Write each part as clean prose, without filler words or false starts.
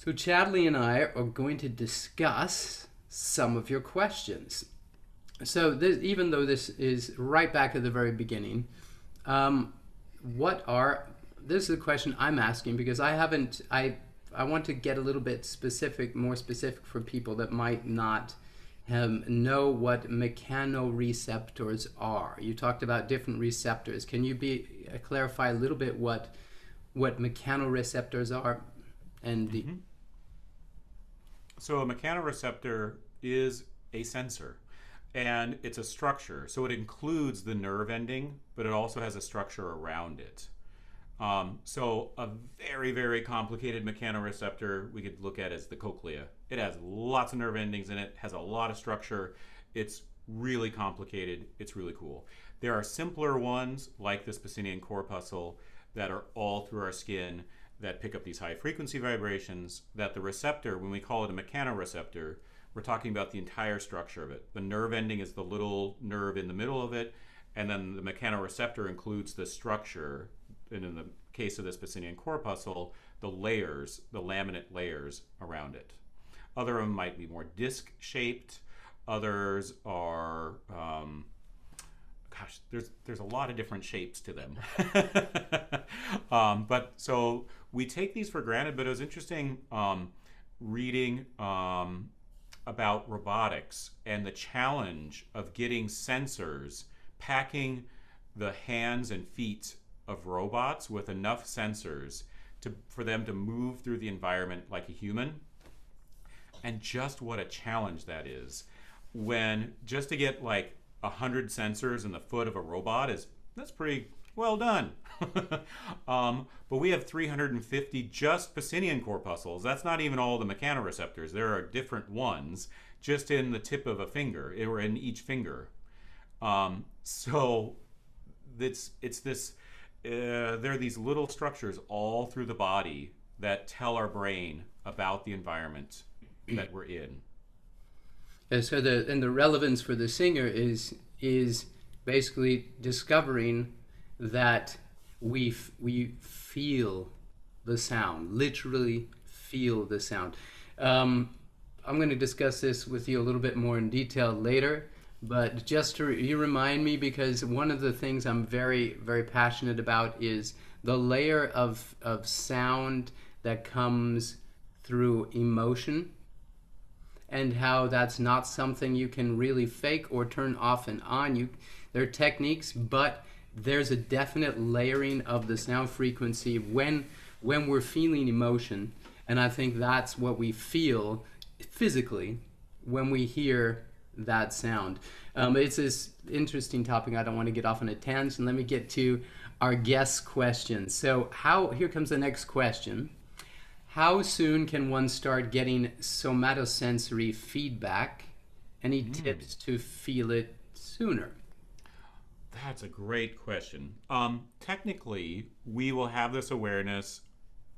So Chadley and I are going to discuss some of your questions. So this, even though this is right back at the very beginning, um, what are this is a question I'm asking because I want to get a little bit specific, more specific for people that might not know what mechanoreceptors are. You talked about different receptors. Can you clarify a little bit what mechanoreceptors are and the hmm So a mechanoreceptor is a sensor, and it's a structure. So it includes the nerve ending, but it also has a structure around it. So a very, very complicated mechanoreceptor we could look at as the cochlea. It has lots of nerve endings in it, has a lot of structure. It's really complicated. It's really cool. There are simpler ones like this Pacinian corpuscle that are all through our skin that pick up these high frequency vibrations that the receptor, when we call it a mechanoreceptor, we're talking about the entire structure of it. The nerve ending is the little nerve in the middle of it, and then the mechanoreceptor includes the structure, and in the case of this Pacinian corpuscle, the layers, the laminate layers around it. Other of them might be more disc shaped. Others are, there's a lot of different shapes to them. But so we take these for granted. But it was interesting reading about robotics and the challenge of getting sensors, packing the hands and feet of robots with enough sensors for them to move through the environment like a human, and just what a challenge that is. When just to get like 100 sensors in the foot of a robot that's pretty well done. But we have 350 just Pacinian corpuscles. That's not even all the mechanoreceptors. There are different ones just in the tip of a finger, or in each finger. So it's this. There are these little structures all through the body that tell our brain about the environment that we're in. so the relevance for the singer is basically discovering that we feel the sound, literally feel the sound. Um, I'm going to discuss this with you a little bit more in detail later, but just to you remind me, because one of the things I'm very, very passionate about is the layer of sound that comes through emotion, and how that's not something you can really fake or turn off and on. There are techniques, but there's a definite layering of the sound frequency when we're feeling emotion, and I think that's what we feel physically when we hear that sound. It's this interesting topic. I don't want to get off on a tangent. Let me get to our guest question. So here comes the next question. How soon can one start getting somatosensory feedback? Any Mm, tips to feel it sooner? that's a great question. Technically, we will have this awareness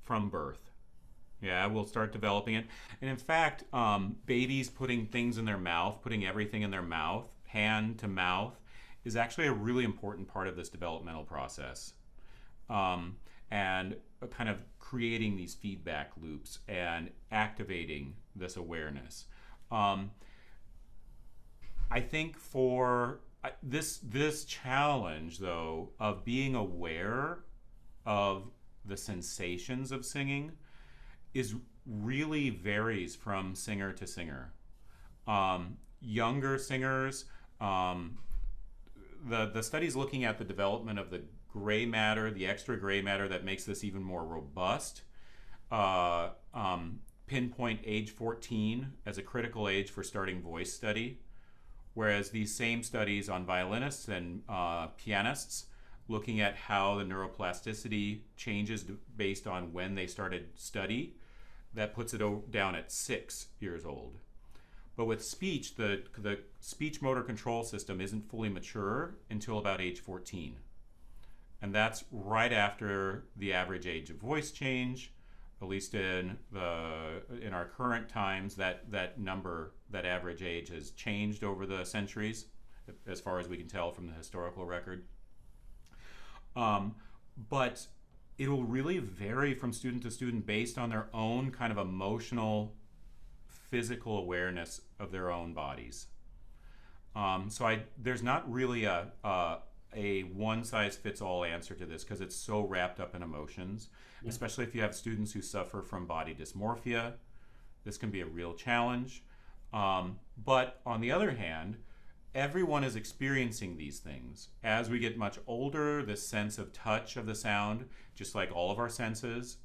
from birth. Yeah, we'll start developing it. And in fact, babies putting things in their mouth, putting everything in their mouth, hand to mouth, is actually a really important part of this developmental process. And kind of creating these feedback loops and activating this awareness. Um, I think for this challenge though of being aware of the sensations of singing is really varies from singer to singer. Younger singers, um, the studies looking at the development of the gray matter, the extra gray matter that makes this even more robust, uh, um, pinpoint age 14 as a critical age for starting voice study, whereas these same studies on violinists and pianists looking at how the neuroplasticity changes based on when they started study, that puts it down at 6 years old. But with speech, the speech motor control system isn't fully mature until about age 14. And that's right after the average age of voice change. At least in our current times, that number, that average age, has changed over the centuries, as far as we can tell from the historical record. Um, but it will really vary from student to student based on their own kind of emotional, physical awareness of their own bodies. There's not really a one size fits all answer to this because it's so wrapped up in emotions, especially if you have students who suffer from body dysmorphia. This can be a real challenge. But on the other hand, everyone is experiencing these things. As we get much older, this sense of touch of the sound, just like all of our senses,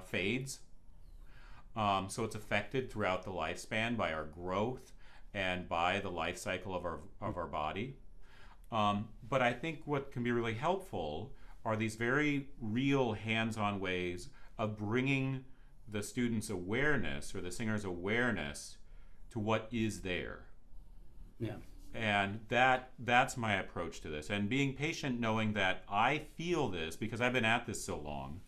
fades. So it's affected throughout the lifespan by our growth and by the life cycle of our body. But I think what can be really helpful are these very real hands-on ways of bringing the student's awareness or the singer's awareness to what is there. Yeah. And that's my approach to this. And being patient, knowing that I feel this because I've been at this so long.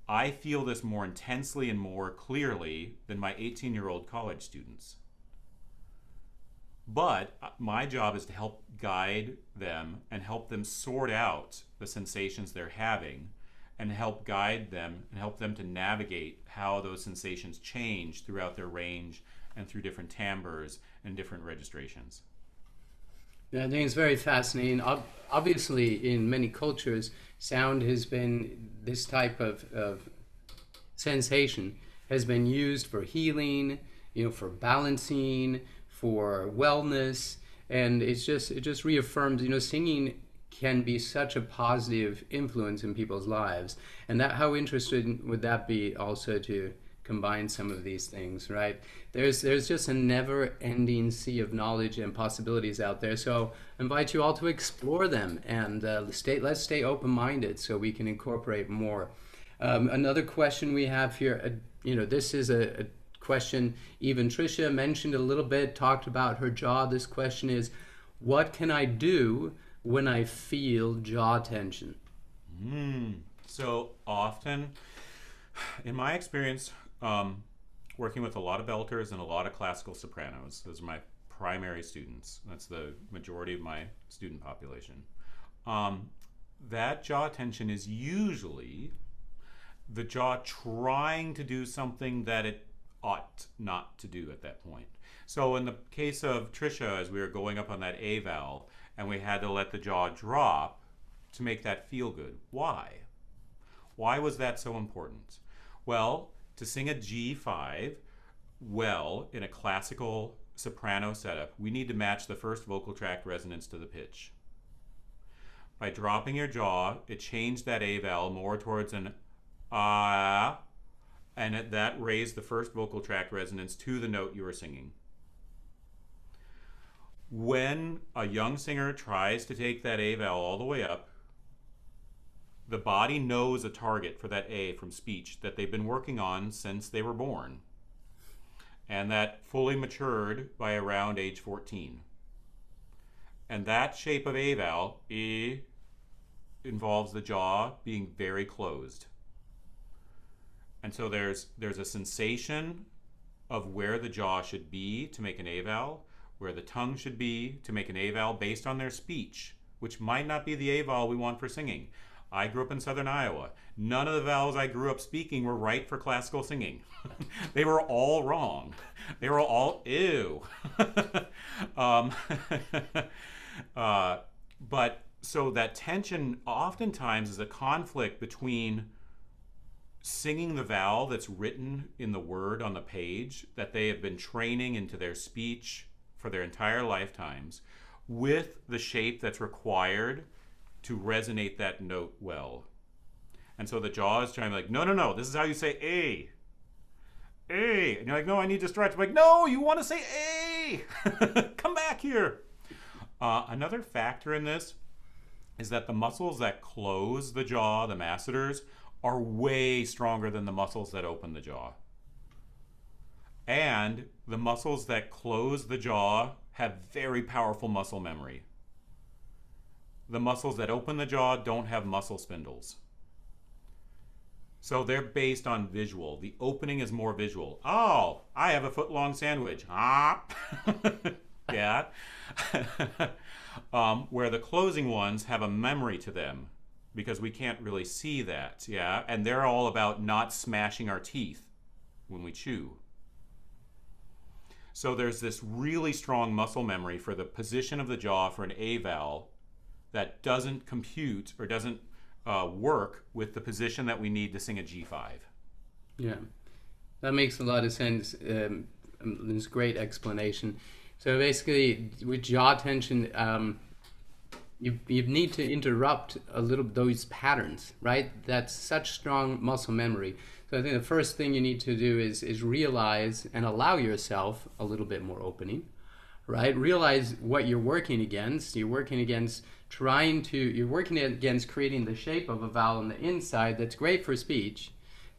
I feel this more intensely and more clearly than my 18-year-old college students. But my job is to help guide them and help them sort out the sensations they're having and help guide them and help them to navigate how those sensations change throughout their range and through different timbres and different registrations. Yeah, I think it's very fascinating. Obviously, in many cultures, sound has been, this type of sensation has been used for healing, for balancing, for wellness, and it just reaffirms, singing can be such a positive influence in people's lives. And that, how interesting would that be also to combine some of these things, right? There's just a never-ending sea of knowledge and possibilities out there. So I invite you all to explore them and let's stay open-minded so we can incorporate more. Another question we have here, this is a question even Tricia mentioned a little bit, talked about her jaw. This question is, what can I do when I feel jaw tension? So often, in my experience, working with a lot of belters and a lot of classical sopranos, those are my primary students. That's the majority of my student population. That jaw tension is usually the jaw trying to do something that it ought not to do at that point. So in the case of Tricia, as we were going up on that A vowel, and we had to let the jaw drop to make that feel good. Why? Why was that so important? Well, to sing a G5 well in a classical soprano setup, we need to match the first vocal tract resonance to the pitch. By dropping your jaw, it changed that A vowel more towards an ah, and that raised the first vocal tract resonance to the note you were singing. When a young singer tries to take that A vowel all the way up, the body knows a target for that A from speech that they've been working on since they were born, and that fully matured by around age 14. And that shape of A vowel, E, involves the jaw being very closed. And so there's a sensation of where the jaw should be to make an A vowel, where the tongue should be to make an A vowel based on their speech, which might not be the A vowel we want for singing. I grew up in southern Iowa. None of the vowels I grew up speaking were right for classical singing. They were all wrong. They were all ew. But so that tension oftentimes is a conflict between singing the vowel that's written in the word on the page that they have been training into their speech for their entire lifetimes with the shape that's required to resonate that note well. And so the jaw is trying to no, this is how you say A. A. And you're like, no, I need to stretch. I'm like, no, you want to say A. Come back here. Another factor in this is that the muscles that close the jaw, the masseters, are way stronger than the muscles that open the jaw. And the muscles that close the jaw have very powerful muscle memory. The muscles that open the jaw don't have muscle spindles. So they're based on visual. The opening is more visual. Oh, I have a foot-long sandwich. Ah. Yeah. Where the closing ones have a memory to them. because we can't really see that, yeah? And they're all about not smashing our teeth when we chew. So there's this really strong muscle memory for the position of the jaw for an A vowel that doesn't compute or doesn't work with the position that we need to sing a G5. Yeah, that makes a lot of sense. It's a great explanation. So basically, with jaw tension, you need to interrupt a little those patterns, right? That's such strong muscle memory. So I think the first thing you need to do is realize and allow yourself a little bit more opening, right? Realize what you're working against. You're working against creating the shape of a vowel on the inside that's great for speech,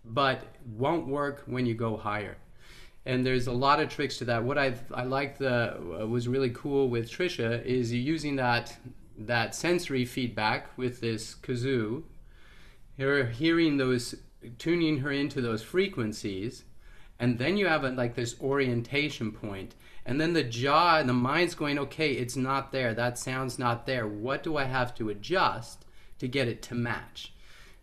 but won't work when you go higher. And there's a lot of tricks to that. What I liked was really cool with Trisha is you're using that sensory feedback with this kazoo. You're hearing those, tuning her into those frequencies, and then you have this orientation point, and then the jaw and the mind's going, okay, it's not there, that sound's not there, what do I have to adjust to get it to match?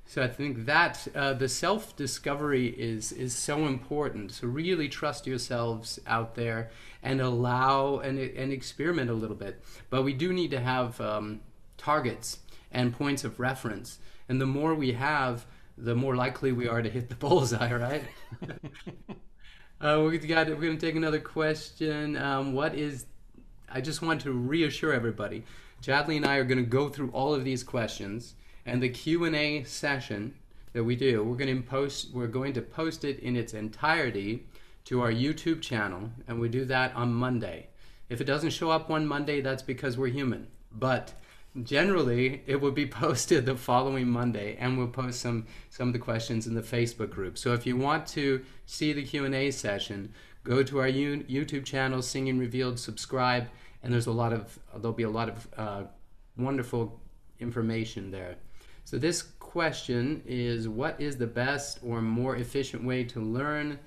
So I think that the self-discovery is so important. So really trust yourselves out there and allow and experiment a little bit. But we do need to have targets and points of reference. And the more we have, the more likely we are to hit the bullseye, right? We're going to take another question. I just want to reassure everybody, Chadley and I are going to go through all of these questions, and the Q&A session that we do, we're going to post it in its entirety to our YouTube channel, and we do that on Monday. If it doesn't show up on Monday, that's because we're human. But generally, it will be posted the following Monday, and we'll post some of the questions in the Facebook group. So if you want to see the Q&A session, go to our YouTube channel, Singing Revealed, subscribe, and there'll be a lot of wonderful information there. So this question is, what is the best or more efficient way to learn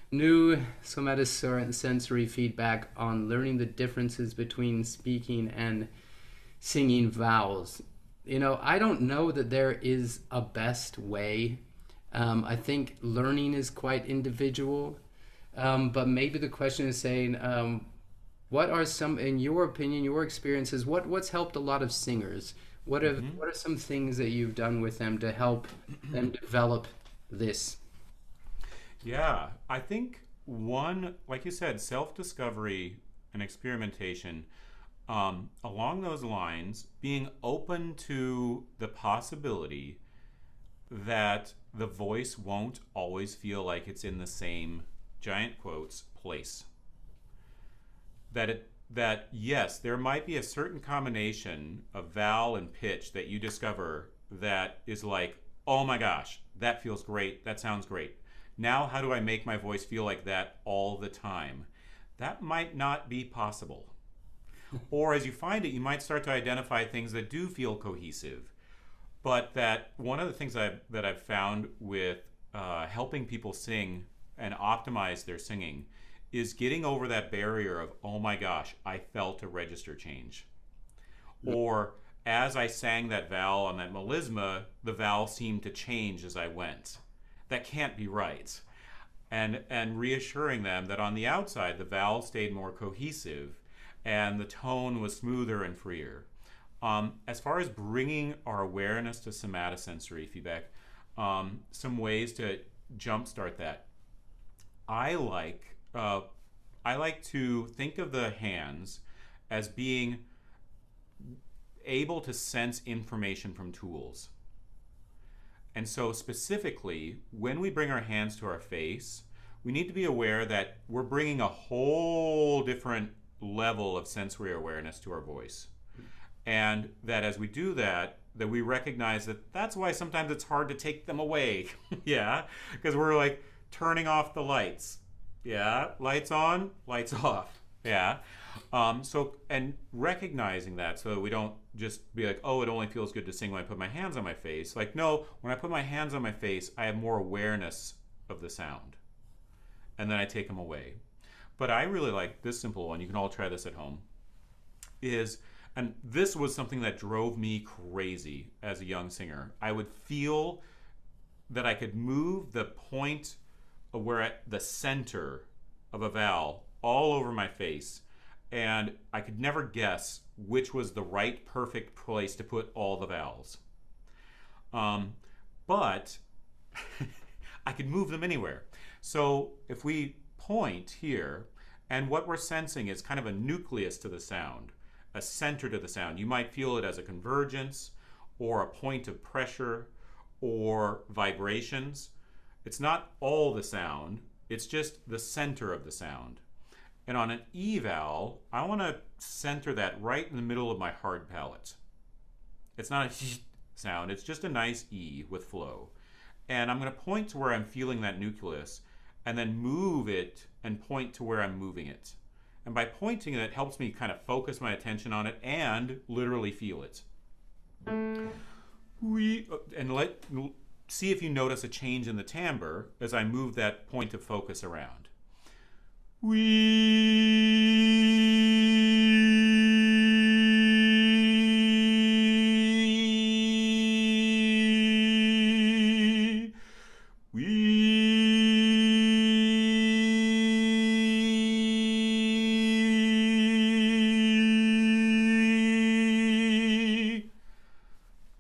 new somatosensory feedback on learning the differences between speaking and singing vowels? I don't know that there is a best way. I think learning is quite individual, but maybe the question is saying, what are some, in your opinion, your experiences, what's helped a lot of singers? What are some things that you've done with them to help them develop this? Yeah, I think one, like you said, self-discovery and experimentation. Along those lines, being open to the possibility that the voice won't always feel like it's in the same, giant quotes, place. That yes, there might be a certain combination of vowel and pitch that you discover that is like, oh my gosh, that feels great, that sounds great. Now how do I make my voice feel like that all the time? That might not be possible. Or as you find it, you might start to identify things that do feel cohesive. But that one of the things that I've found with helping people sing and optimize their singing is getting over that barrier of, oh my gosh, I felt a register change. Or as I sang that vowel on that melisma, the vowel seemed to change as I went. That can't be right. And reassuring them that on the outside, the vowel stayed more cohesive and the tone was smoother and freer. As far as bringing our awareness to somatosensory feedback, some ways to jumpstart that. I like to think of the hands as being able to sense information from tools. And so specifically, when we bring our hands to our face, we need to be aware that we're bringing a whole different level of sensory awareness to our voice. And that as we do that we recognize that that's why sometimes it's hard to take them away. Yeah, because we're like turning off the lights. Yeah, lights on, lights off. Yeah. So, and recognizing that so that we don't just be like, oh, it only feels good to sing when I put my hands on my face. Like, no, when I put my hands on my face, I have more awareness of the sound. And then I take them away. But I really like this simple one. You can all try this at home. Is And this was something that drove me crazy as a young singer. I would feel that I could move the point of the center of a vowel all over my face, and I could never guess which was the right perfect place to put all the vowels. But I could move them anywhere. So if we point here, and what we're sensing is kind of a nucleus to the sound, a center to the sound. You might feel it as a convergence or a point of pressure or vibrations. It's not all the sound, it's just the center of the sound. And on an E vowel, I want to center that right in the middle of my hard palate. It's not a sound, it's just a nice E with flow. And I'm going to point to where I'm feeling that nucleus and then move it and point to where I'm moving it. And by pointing it helps me kind of focus my attention on it and literally feel it. See if you notice a change in the timbre as I move that point of focus around. I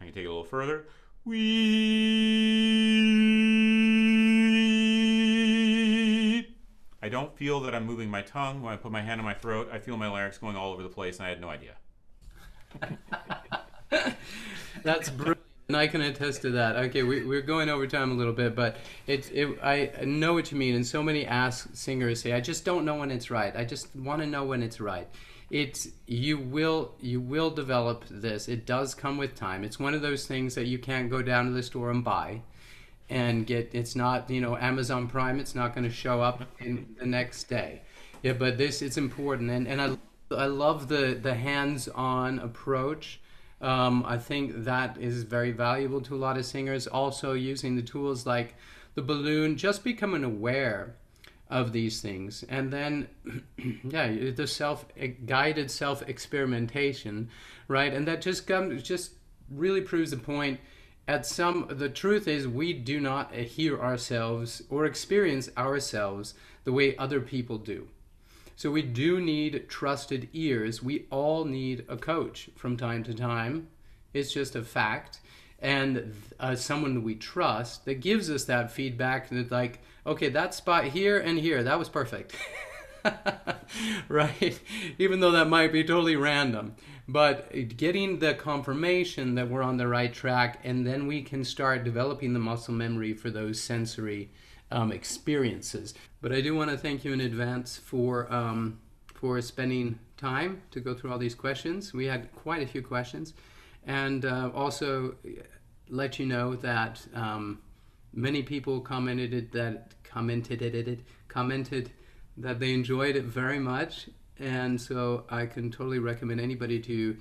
can take it a little further. I don't feel that I'm moving my tongue. When I put my hand on my throat, I feel my larynx going all over the place, and I had no idea. That's brilliant, and I can attest to that. Okay, we're going over time a little bit, but I know what you mean. And so many singers say, "I just don't know when it's right. I just want to know when it's right." You will develop this. It does come with time. It's one of those things that you can't go down to the store and buy and get. It's not, Amazon Prime. It's not going to show up in the next day. Yeah, but it's important, and I love the hands-on approach. I think that is very valuable to a lot of singers. Also using the tools like the balloon, just becoming aware of these things, and then the guided self-experimentation, right? And that just really proves the point. The truth is, we do not hear ourselves or experience ourselves the way other people do. So we do need trusted ears. We all need a coach from time to time. It's just a fact. And someone we trust that gives us that feedback, that like, okay, that spot here and here, that was perfect. Right? Even though that might be totally random. But getting the confirmation that we're on the right track, and then we can start developing the muscle memory for those sensory experiences. But I do want to thank you in advance for spending time to go through all these questions. We had quite a few questions. And also let you know that many people commented that they enjoyed it very much, and so I can totally recommend anybody to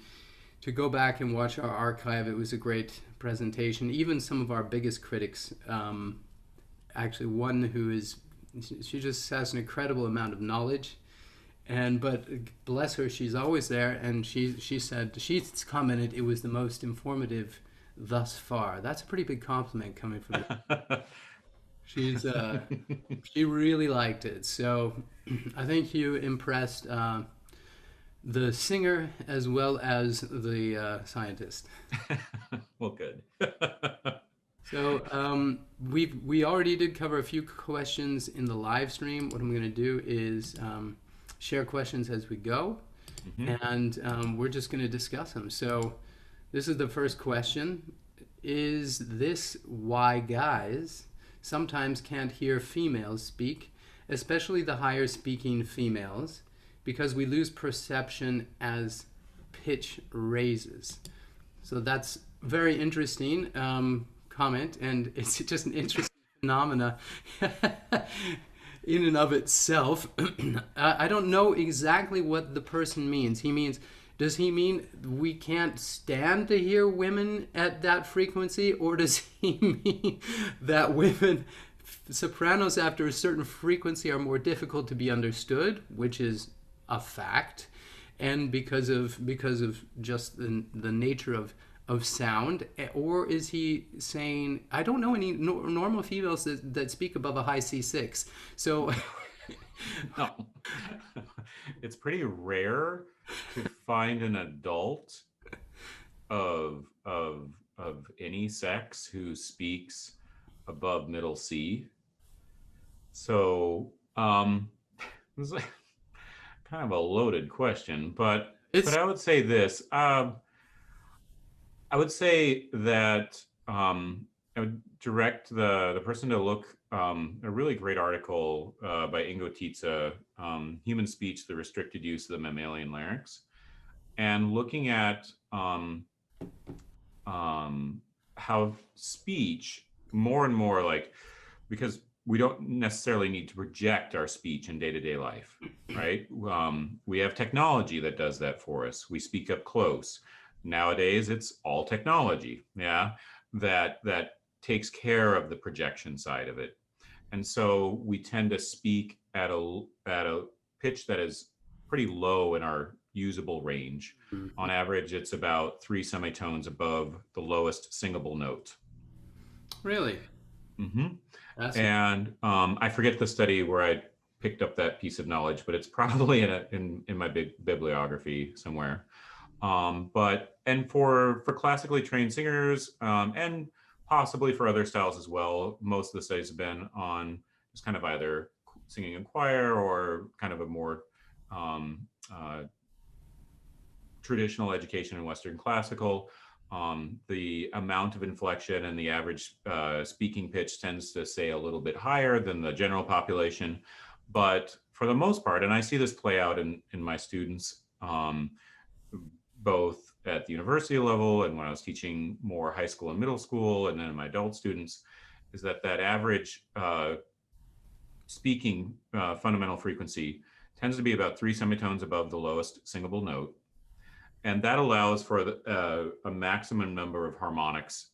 go back and watch our archive. It was a great presentation. Even some of our biggest critics, actually one she just has an incredible amount of knowledge. But bless her, she's always there, and she's commented it was the most informative thus far. That's a pretty big compliment coming from her. She really liked it. So I think you impressed the singer as well as the scientist. Well, good. So we already did cover a few questions in the live stream. What I'm going to do is share questions as we go, and we're just going to discuss them. So this is the first question. Is this why guys sometimes can't hear females speak, especially the higher speaking females, because we lose perception as pitch raises? So that's very interesting comment, and it's just an interesting phenomena in and of itself. I don't know exactly what the person means. Does he mean we can't stand to hear women at that frequency, or does he mean that women, sopranos after a certain frequency, are more difficult to be understood, which is a fact, and because of just the nature of sound, or is he saying I don't know any normal females that speak above a high C6? So No. It's pretty rare to find an adult of any sex who speaks above middle C. So it's like kind of a loaded question, but it's I would say this. I would say that I would direct the person to look a really great article by Ingo Tietze, Human Speech: The Restricted Use of the Mammalian Larynx, and looking at how speech more and more like, because we don't necessarily need to project our speech in day-to-day life, right? We have technology that does that for us. We speak up close. Nowadays, it's all technology, yeah, that takes care of the projection side of it. And so we tend to speak at a pitch that is pretty low in our usable range. On average, it's about 3 semitones above the lowest singable note. really Hmm. fascinating. And I forget the study where I picked up that piece of knowledge, but it's probably in my big bibliography somewhere. But and for classically trained singers, and possibly for other styles as well, most of the studies have been on just kind of either singing in choir or kind of a more um, uh, traditional education in Western classical. The amount of inflection and the average speaking pitch tends to stay a little bit higher than the general population. But for the most part, and I see this play out in my students, both at the university level and when I was teaching more high school and middle school, and then in my adult students, is that average speaking fundamental frequency tends to be about 3 semitones above the lowest singable note. And that allows for a maximum number of harmonics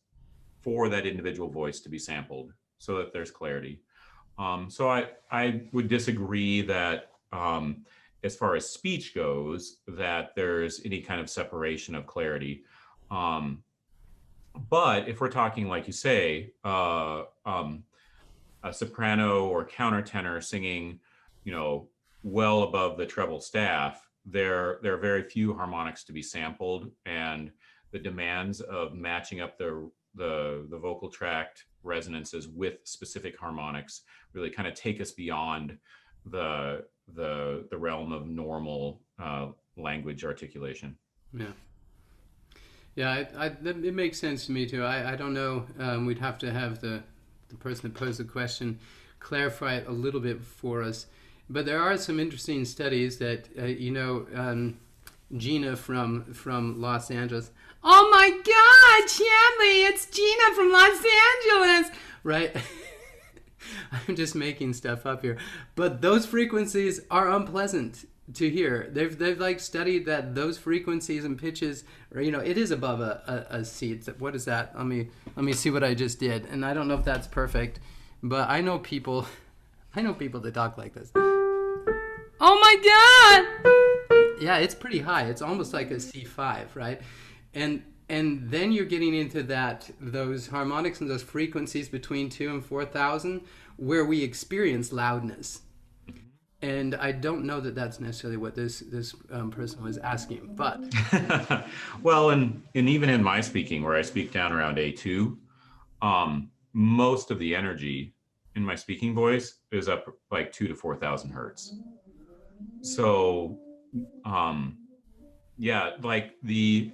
for that individual voice to be sampled so that there's clarity. So I would disagree that as far as speech goes, that there's any kind of separation of clarity. But if we're talking, like you say, a soprano or countertenor singing, well above the treble staff, there are very few harmonics to be sampled, and the demands of matching up the vocal tract resonances with specific harmonics really kind of take us beyond the realm of normal language articulation. Yeah. Yeah, it makes sense to me too. I don't know. We'd have to have the person that posed the question clarify it a little bit for us. But there are some interesting studies that, Gina from Los Angeles. Oh my God, Chadley, it's Gina from Los Angeles, right? I'm just making stuff up here, but those frequencies are unpleasant to hear. They've like studied that those frequencies and pitches, or it is above a C. What is that? Let me see what I just did, and I don't know if that's perfect, but I know people that talk like this. Oh my God! Yeah, it's pretty high. It's almost like a C5, right? And then you're getting into those harmonics and those frequencies between 2 and 4,000 where we experience loudness. And I don't know that that's necessarily what this person was asking, but Well, and even in my speaking, where I speak down around A2, most of the energy in my speaking voice is up like 2 to 4,000 hertz. So, yeah, like the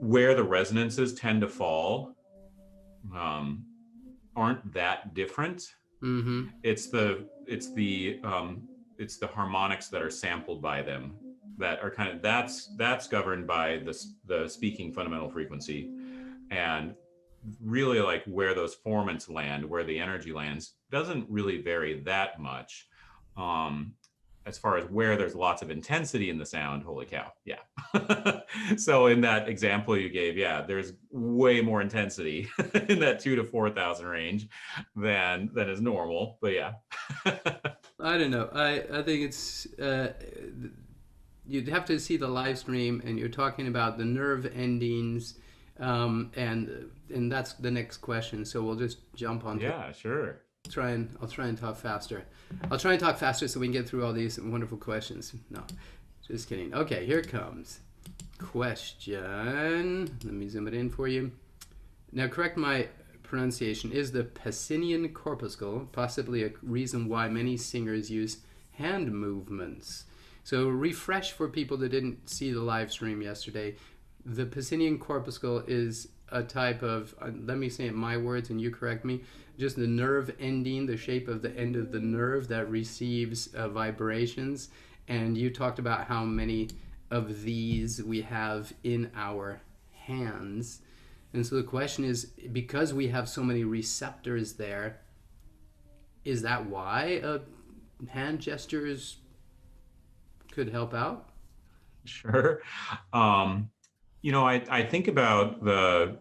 where the resonances tend to fall um, aren't that different. mm-hmm. It's the harmonics that are sampled by them that are kind of that's governed by the speaking fundamental frequency, and really like where those formants land, where the energy lands, doesn't really vary that much. Um, as far as where there's lots of intensity in the sound, holy cow, yeah. So in that example you gave, yeah, there's way more intensity in that 2 to 4,000 range than is normal, but yeah. I don't know. I think it's you'd have to see the live stream, and you're talking about the nerve endings, and that's the next question. So we'll just jump on to Yeah, sure. I'll try and talk faster. I'll try and talk faster so we can get through all these wonderful questions. No, just kidding. Okay, here it comes. Question. Let me zoom it in for you. Now, correct my pronunciation. Is the Pacinian corpuscle possibly a reason why many singers use hand movements? So, refresh for people that didn't see the live stream yesterday. The Pacinian corpuscle is a type of, let me say it in my words and you correct me, just the nerve ending, the shape of the end of the nerve that receives vibrations. And you talked about how many of these we have in our hands. And so the question is, because we have so many receptors there, is that why hand gestures could help out? Sure. I think about the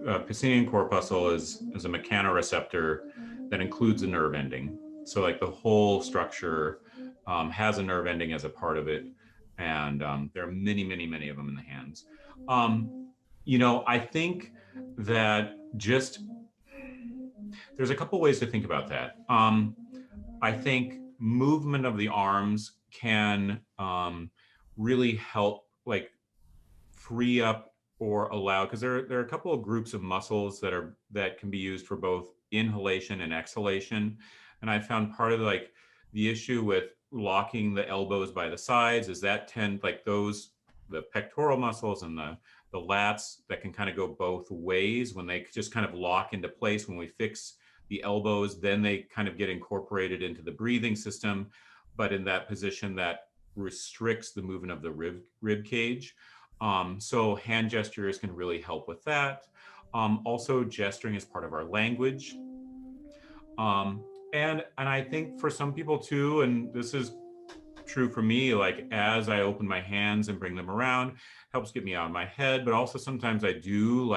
Pacinian corpuscle is a mechanoreceptor that includes a nerve ending. So like the whole structure has a nerve ending as a part of it. And there are many, many, many of them in the hands. I think that just there's a couple ways to think about that. I think movement of the arms can really help, like free up or allow, because there are a couple of groups of muscles that can be used for both inhalation and exhalation. And I found part of the issue with locking the elbows by the sides is that the pectoral muscles and the lats that can kind of go both ways. When they just kind of lock into place, when we fix the elbows, then they kind of get incorporated into the breathing system. But in that position, that restricts the movement of the rib cage. So hand gestures can really help with that. Also, gesturing is part of our language. And I think for some people too, and this is true for me, like as I open my hands and bring them around, helps get me out of my head. But also sometimes I do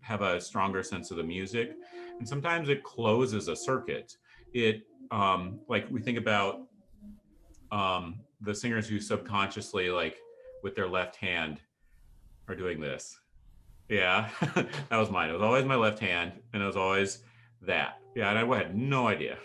have a stronger sense of the music, and sometimes it closes a circuit. It like we think about the singers who subconsciously, like with their left hand, are doing this. Yeah, that was mine. It was always my left hand, and it was always that. Yeah, and I had no idea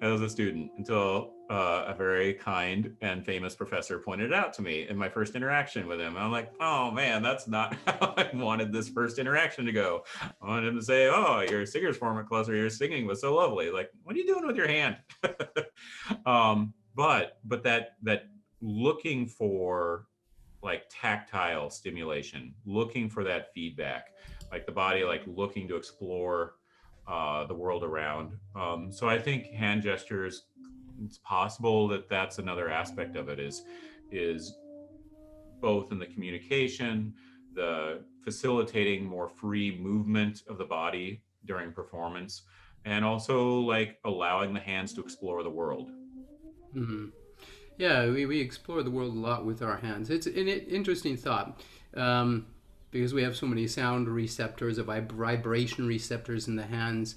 as a student until a very kind and famous professor pointed it out to me in my first interaction with him. And I'm like, oh man, that's not how I wanted this first interaction to go. I wanted him to say, oh, your singer's form closer, your singing was so lovely. Like, what are you doing with your hand? But that looking for like tactile stimulation, looking for that feedback, like the body, like looking to explore the world around. So I think hand gestures, it's possible that that's another aspect of it is both in the communication, the facilitating more free movement of the body during performance, and also like allowing the hands to explore the world. Mm-hmm. Yeah, we explore the world a lot with our hands. It's an interesting thought, because we have so many sound receptors, vibration receptors in the hands.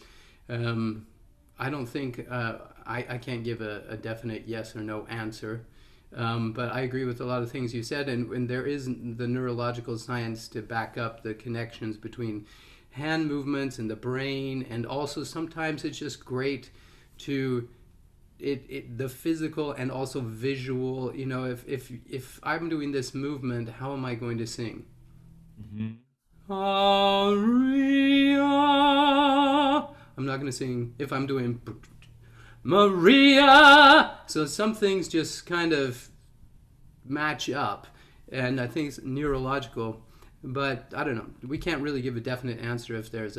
I don't think I can't give a definite yes or no answer, but I agree with a lot of things you said, and there is the neurological science to back up the connections between hand movements and the brain, and also sometimes it's just great to the physical and also visual. If I'm doing this movement, how am I going to sing? Mm-hmm. Maria. I'm not going to sing if I'm doing Maria. So some things just kind of match up, and I think it's neurological, but I don't know. We can't really give a definite answer if that's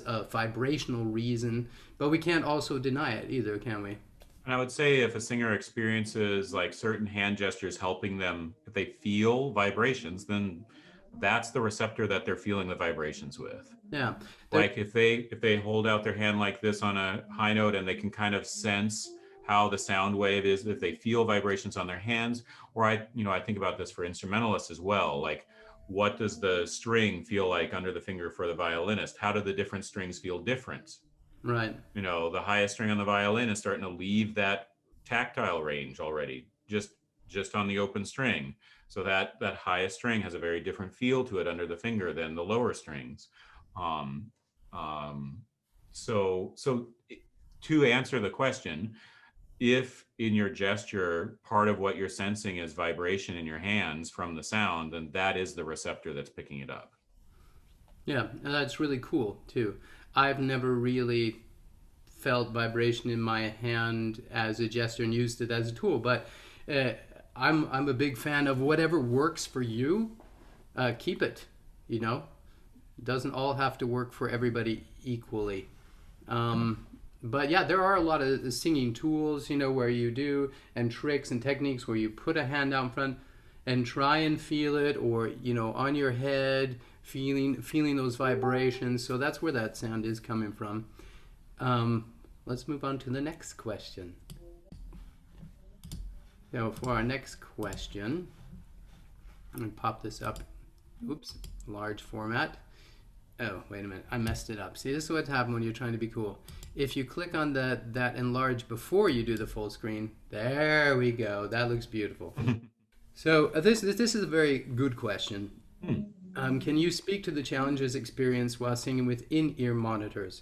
a vibrational reason, but we can't also deny it either, can we? And I would say if a singer experiences like certain hand gestures helping them, if they feel vibrations, then that's the receptor that they're feeling the vibrations with. Yeah. Like if they hold out their hand like this on a high note and they can kind of sense how the sound wave is, if they feel vibrations on their hands. Or I think about this for instrumentalists as well. Like, what does the string feel like under the finger for the violinist? How do the different strings feel different? Right. The highest string on the violin is starting to leave that tactile range already, just on the open string. So that highest string has a very different feel to it under the finger than the lower strings. Um, um, so to answer the question, if in your gesture part of what you're sensing is vibration in your hands from the sound, then that is the receptor that's picking it up. Yeah, and that's really cool too. I've never really felt vibration in my hand as a gesture and used it as a tool, but uh, I'm a big fan of whatever works for you. Keep it. You know, it doesn't all have to work for everybody equally. But yeah, there are a lot of singing tools, you know, where you do, and tricks and techniques where you put a hand out in front and try and feel it, or you know, on your head, feeling those vibrations. So that's where that sound is coming from. Let's move on to the next question. So for our next question, I'm going to pop this up. Oops, large format. Oh, wait a minute. I messed it up. See, this is what happens when you're trying to be cool. If you click on that enlarge before you do the full screen, there we go. That looks beautiful. So this is a very good question. Can you speak to the challenges experienced while singing with in-ear monitors?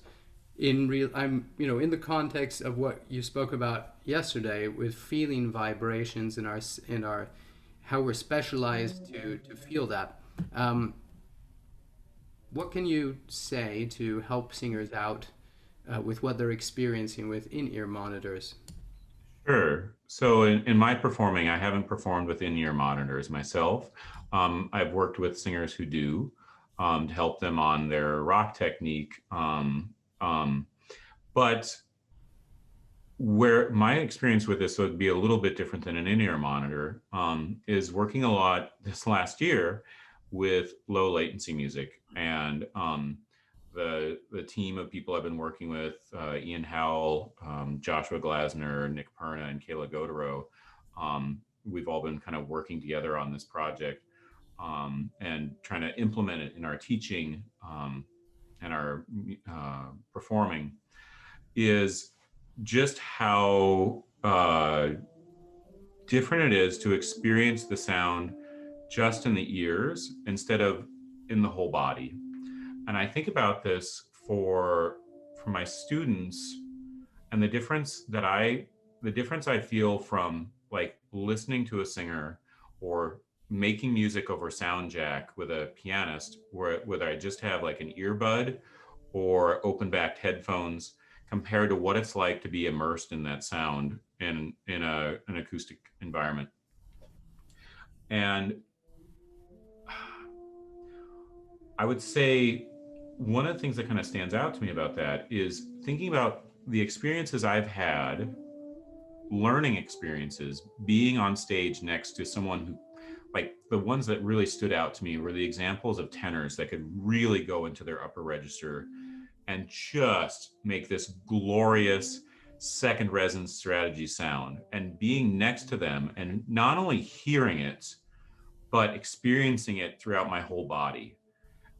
In the context of what you spoke about yesterday with feeling vibrations in our how we're specialized to feel that. What can you say to help singers out with what they're experiencing with in-ear monitors? Sure. So in my performing, I haven't performed with in-ear monitors myself. I've worked with singers who do to help them on their rock technique. But where my experience with this would be a little bit different than an in-ear monitor is working a lot this last year with low latency music. And the team of people I've been working with, Ian Howell, Joshua Glasner, Nick Perna, and Kayla Godero, we've all been kind of working together on this project and trying to implement it in our teaching and our performing, is just how different it is to experience the sound just in the ears instead of in the whole body. And I think about this for my students, and the difference I feel from like listening to a singer or making music over sound jack with a pianist, whether I just have like an earbud or open backed headphones, compared to what it's like to be immersed in that sound in an acoustic environment. And I would say one of the things that kind of stands out to me about that is thinking about the experiences I've had, learning experiences, being on stage next to someone who, like the ones that really stood out to me were the examples of tenors that could really go into their upper register and just make this glorious second resonance strategy sound, and being next to them and not only hearing it, but experiencing it throughout my whole body,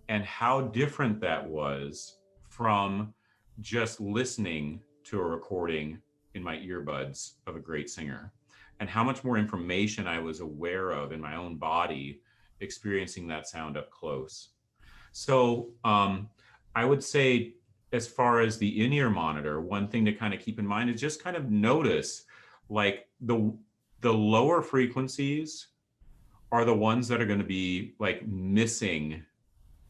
and how different that was from just listening to a recording in my earbuds of a great singer, and how much more information I was aware of in my own body experiencing that sound up close. So I would say, as far as the in-ear monitor, one thing to kind of keep in mind is just kind of notice like the lower frequencies are the ones that are going to be like missing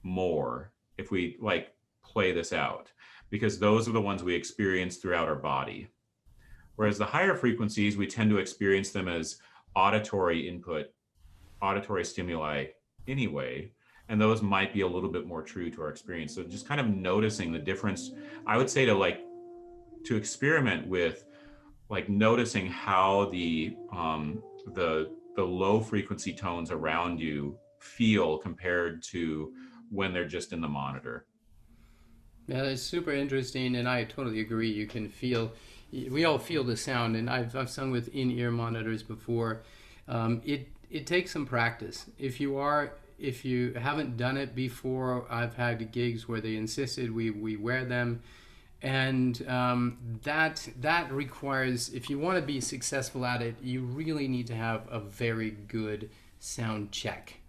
more if we like play this out, because those are the ones we experience throughout our body. Whereas the higher frequencies, we tend to experience them as auditory input, auditory stimuli anyway, and those might be a little bit more true to our experience. So just kind of noticing the difference, I would say to experiment with like noticing how the low frequency tones around you feel compared to when they're just in the monitor. Yeah, it's super interesting, and I totally agree. You can feel, we all feel the sound, and I've sung with in-ear monitors before. It takes some practice. If you haven't done it before, I've had gigs where they insisted we wear them, And that requires, if you want to be successful at it, you really need to have a very good sound check,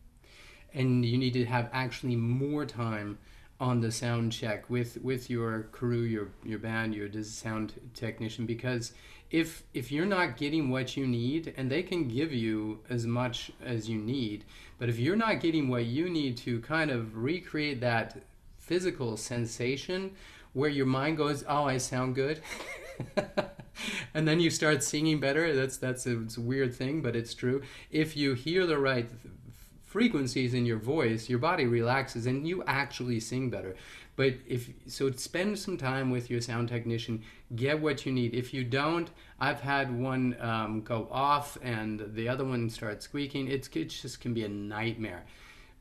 and you need to have actually more time on the sound check with your crew, your band, your sound technician, because if you're not getting what you need, and they can give you as much as you need, but if you're not getting what you need to kind of recreate that physical sensation where your mind goes, oh, I sound good. And then you start singing better. It's a weird thing, but it's true. If you hear the right frequencies in your voice, your body relaxes and you actually sing better. But if so, spend some time with your sound technician, get what you need. If you don't, I've had one go off and the other one starts squeaking. It just can be a nightmare.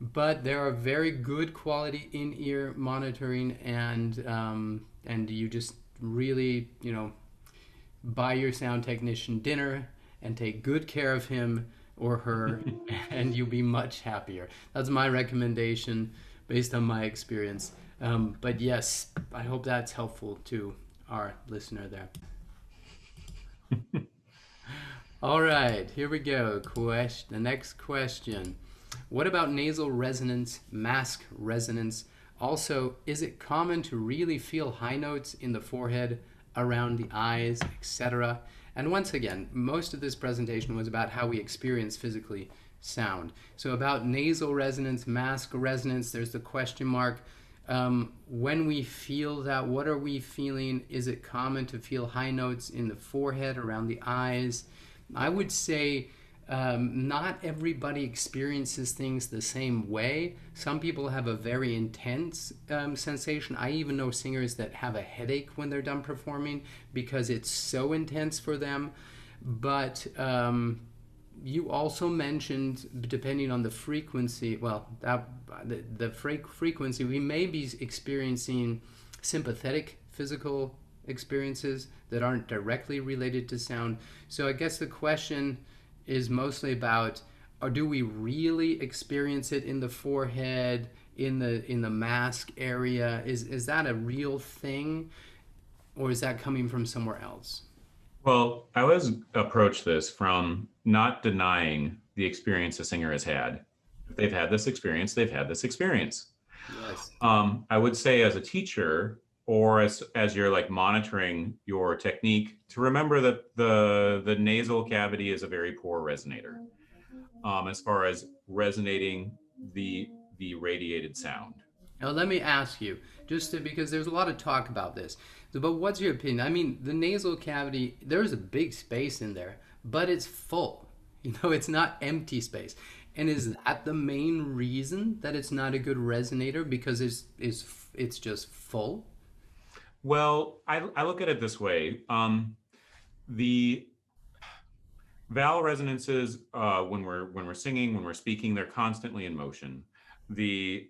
But there are very good quality in-ear monitoring, and you just really, buy your sound technician dinner and take good care of him or her, and you'll be much happier. That's my recommendation based on my experience. But yes, I hope that's helpful to our listener there. All right, here we go. The next question. What about nasal resonance, mask resonance? Also, is it common to really feel high notes in the forehead, around the eyes, etc.? And once again, most of this presentation was about how we experience physically sound. So about nasal resonance, mask resonance, there's the question mark. When we feel that, what are we feeling? Is it common to feel high notes in the forehead, around the eyes? I would say not everybody experiences things the same way. Some people have a very intense sensation. I even know singers that have a headache when they're done performing because it's so intense for them. But you also mentioned, depending on the frequency, the frequency, we may be experiencing sympathetic physical experiences that aren't directly related to sound. So I guess the question is mostly about, or do we really experience it in the forehead, in the mask area? Is that a real thing, or is that coming from somewhere else? Well, I always approach this from not denying the experience a singer has had. If they've had this experience, they've had this experience. Yes. I would say as a teacher, or as you're like monitoring your technique, to remember that the nasal cavity is a very poor resonator as far as resonating the radiated sound. Now let me ask you, because there's a lot of talk about this, but what's your opinion? I mean, the nasal cavity, there's a big space in there, but it's full. It's not empty space. And is that the main reason that it's not a good resonator, because it's just full? Well, I look at it this way. The vowel resonances, when we're singing, when we're speaking, they're constantly in motion. The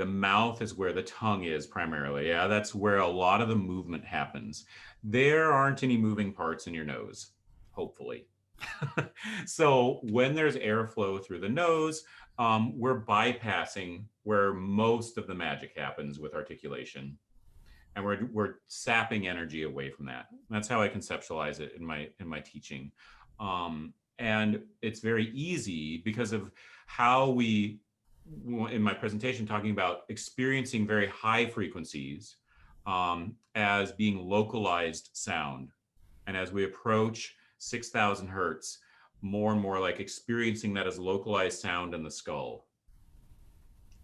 mouth is where the tongue is primarily. Yeah, that's where a lot of the movement happens. There aren't any moving parts in your nose, hopefully. So when there's airflow through the nose, we're bypassing where most of the magic happens with articulation, and we're sapping energy away from that. And that's how I conceptualize it in my teaching. And it's very easy because of how we, in my presentation, talking about experiencing very high frequencies as being localized sound. And as we approach 6,000 hertz, more and more like experiencing that as localized sound in the skull,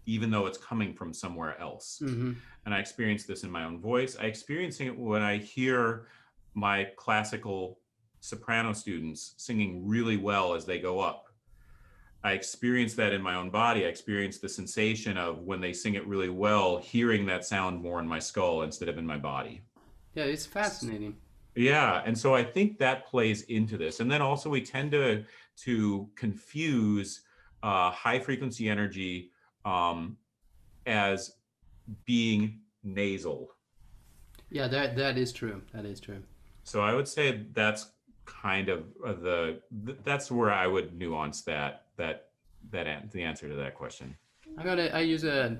even though it's coming from somewhere else. Mm-hmm. And I experience this in my own voice. I experience it when I hear my classical soprano students singing really well as they go up. I experience that in my own body. I experience the sensation of, when they sing it really well, hearing that sound more in my skull instead of in my body. Yeah, it's fascinating. Yeah, and so I think that plays into this. And then also we tend to confuse high frequency energy as being nasal. Yeah, that is true. That is true. So I would say that's kind of that's where I would nuance the answer to that question. I use a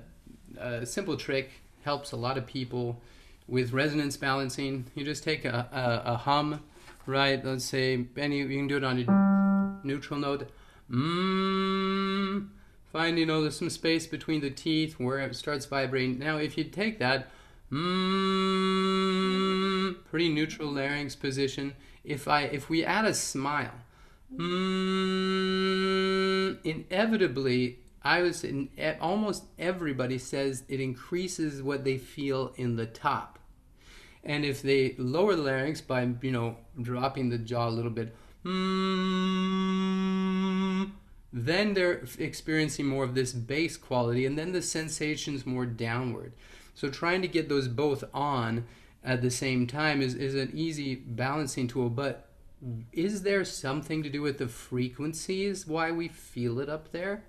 simple trick, helps a lot of people. with resonance balancing. You just take a hum, right? Let's say you can do it on a neutral note. Find, there's some space between the teeth where it starts vibrating. Now, if you take that pretty neutral larynx position, if we add a smile, inevitably, almost everybody says it increases what they feel in the top. And if they lower the larynx by, dropping the jaw a little bit, then they're experiencing more of this bass quality, and then the sensation's more downward. So trying to get those both on at the same time is an easy balancing tool. But is there something to do with the frequencies, why we feel it up there?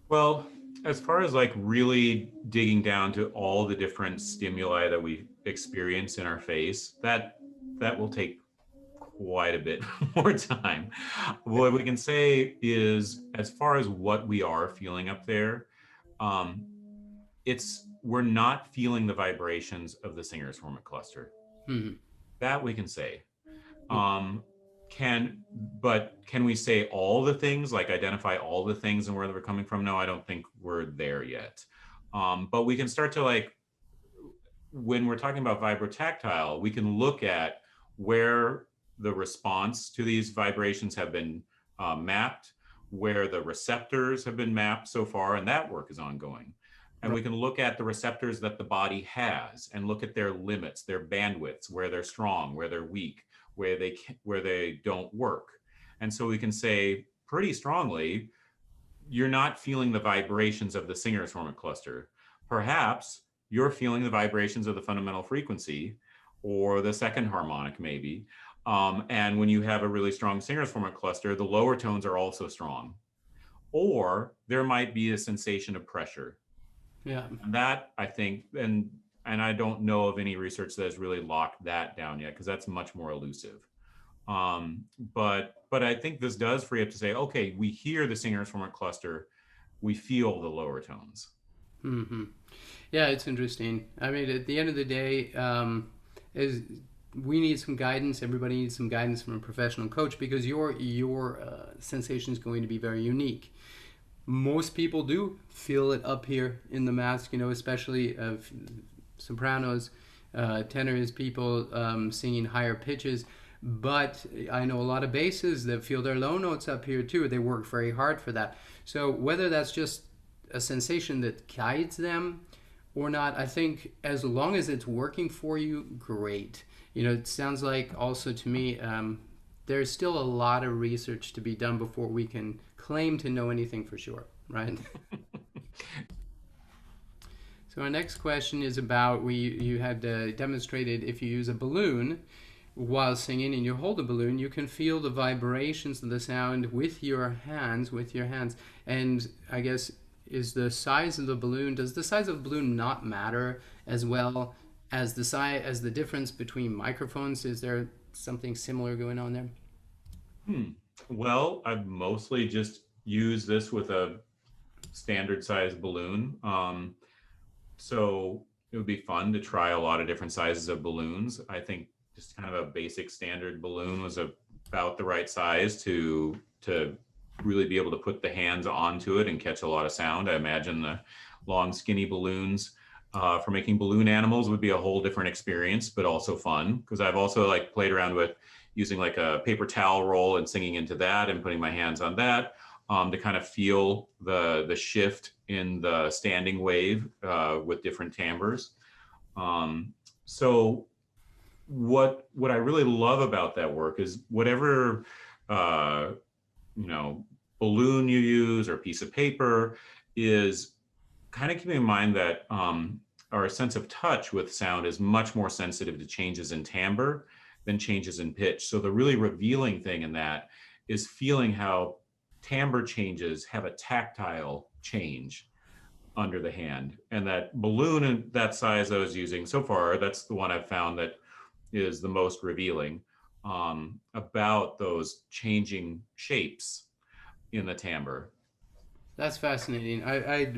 Well, as far as like really digging down to all the different stimuli that we experience in our face, that will take quite a bit more time. What we can say is, as far as what we are feeling up there, um, we're not feeling the vibrations of the singer's hormone cluster. That we can say. Um, can we say all the things, like identify all the things and where they're coming from? No, I don't think we're there yet. But we can start to, like, when we're talking about vibrotactile, we can look at where the response to these vibrations have been mapped, where the receptors have been mapped so far, and that work is ongoing. And we can look at the receptors that the body has and look at their limits, their bandwidths, where they're strong, where they're weak, where they don't work. And so we can say pretty strongly, you're not feeling the vibrations of the singer's hormone cluster. Perhaps you're feeling the vibrations of the fundamental frequency or the second harmonic, maybe. And when you have a really strong singer's hormone cluster, the lower tones are also strong. Or there might be a sensation of pressure. Yeah. And that, I think, and I don't know of any research that has really locked that down yet, because that's much more elusive. But I think this does free up to say, okay, we hear the singer's hormone cluster, we feel the lower tones. Yeah, it's interesting. I mean, at the end of the day, is we need some guidance. Everybody needs some guidance from a professional coach, because your sensation is going to be very unique. Most people do feel it up here in the mask, especially sopranos, tenors, people singing higher pitches. But I know a lot of basses that feel their low notes up here too. They work very hard for that. So whether that's just a sensation that guides them or not, I think as long as it's working for you, great. It sounds like also to me, there's still a lot of research to be done before we can claim to know anything for sure, right? So our next question is about, you had demonstrated if you use a balloon while singing and you hold a balloon, you can feel the vibrations of the sound with your hands. And I guess, does the size of the balloon not matter as well as the difference between microphones? Is there something similar going on there? Well, I've mostly just used this with a standard size balloon. So it would be fun to try a lot of different sizes of balloons. I think just kind of a basic standard balloon was about the right size to really be able to put the hands onto it and catch a lot of sound. I imagine the long, skinny balloons for making balloon animals would be a whole different experience, but also fun, because I've also like played around with using like a paper towel roll and singing into that and putting my hands on that to kind of feel the shift in the standing wave with different timbres. So what I really love about that work is whatever balloon you use or piece of paper, is kind of keeping in mind that our sense of touch with sound is much more sensitive to changes in timbre than changes in pitch. So the really revealing thing in that is feeling how timbre changes have a tactile change under the hand. And that balloon in that size I was using so far, that's the one I've found that is the most revealing about those changing shapes in the timbre. That's fascinating. I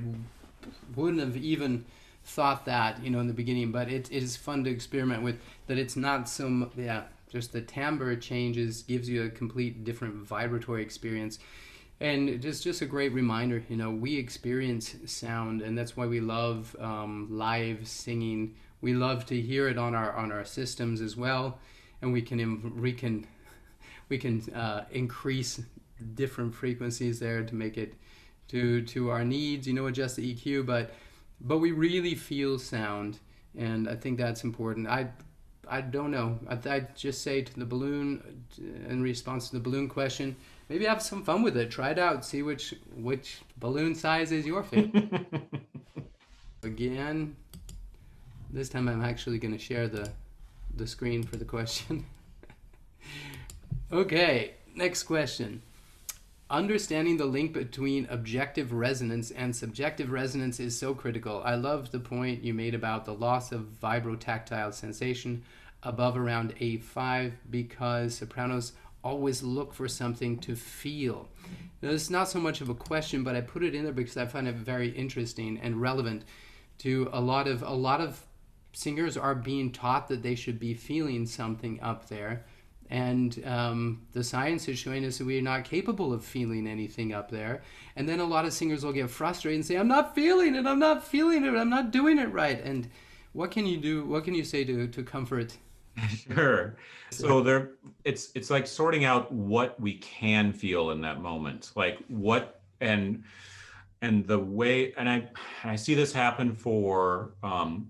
wouldn't have even thought that, in the beginning, but it is fun to experiment with, that it's not just the timbre changes, gives you a complete different vibratory experience. And it's just a great reminder, we experience sound, and that's why we love live singing. We love to hear it on our systems as well, and we can increase different frequencies there to make it to our needs, adjust the EQ, but we really feel sound, and I think that's important. I don't know. I'd just say to the balloon, in response to the balloon question, maybe have some fun with it. Try it out. See which balloon size is your favorite. Again, this time I'm actually going to share the screen for the question. Okay, next question. Understanding the link between objective resonance and subjective resonance is so critical. I love the point you made about the loss of vibrotactile sensation above around A5 because sopranos always look for something to feel. Now, this is not so much of a question, but I put it in there because I find it very interesting and relevant to a lot of singers are being taught that they should be feeling something up there. And the science is showing us that we are not capable of feeling anything up there. And then a lot of singers will get frustrated and say, I'm not feeling it, I'm not doing it right. And what can you do? What can you say to comfort? Sure. So it's like sorting out what we can feel in that moment, like what and the way, and I see this happen for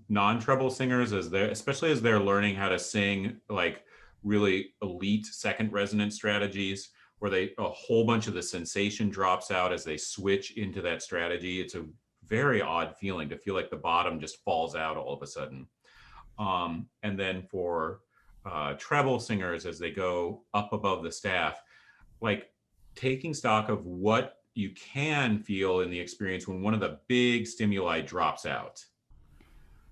non-treble singers especially as they're learning how to sing like really elite second resonance strategies where a whole bunch of the sensation drops out as they switch into that strategy. It's a very odd feeling to feel like the bottom just falls out all of a sudden. And then for treble singers, as they go up above the staff, like taking stock of what you can feel in the experience when one of the big stimuli drops out.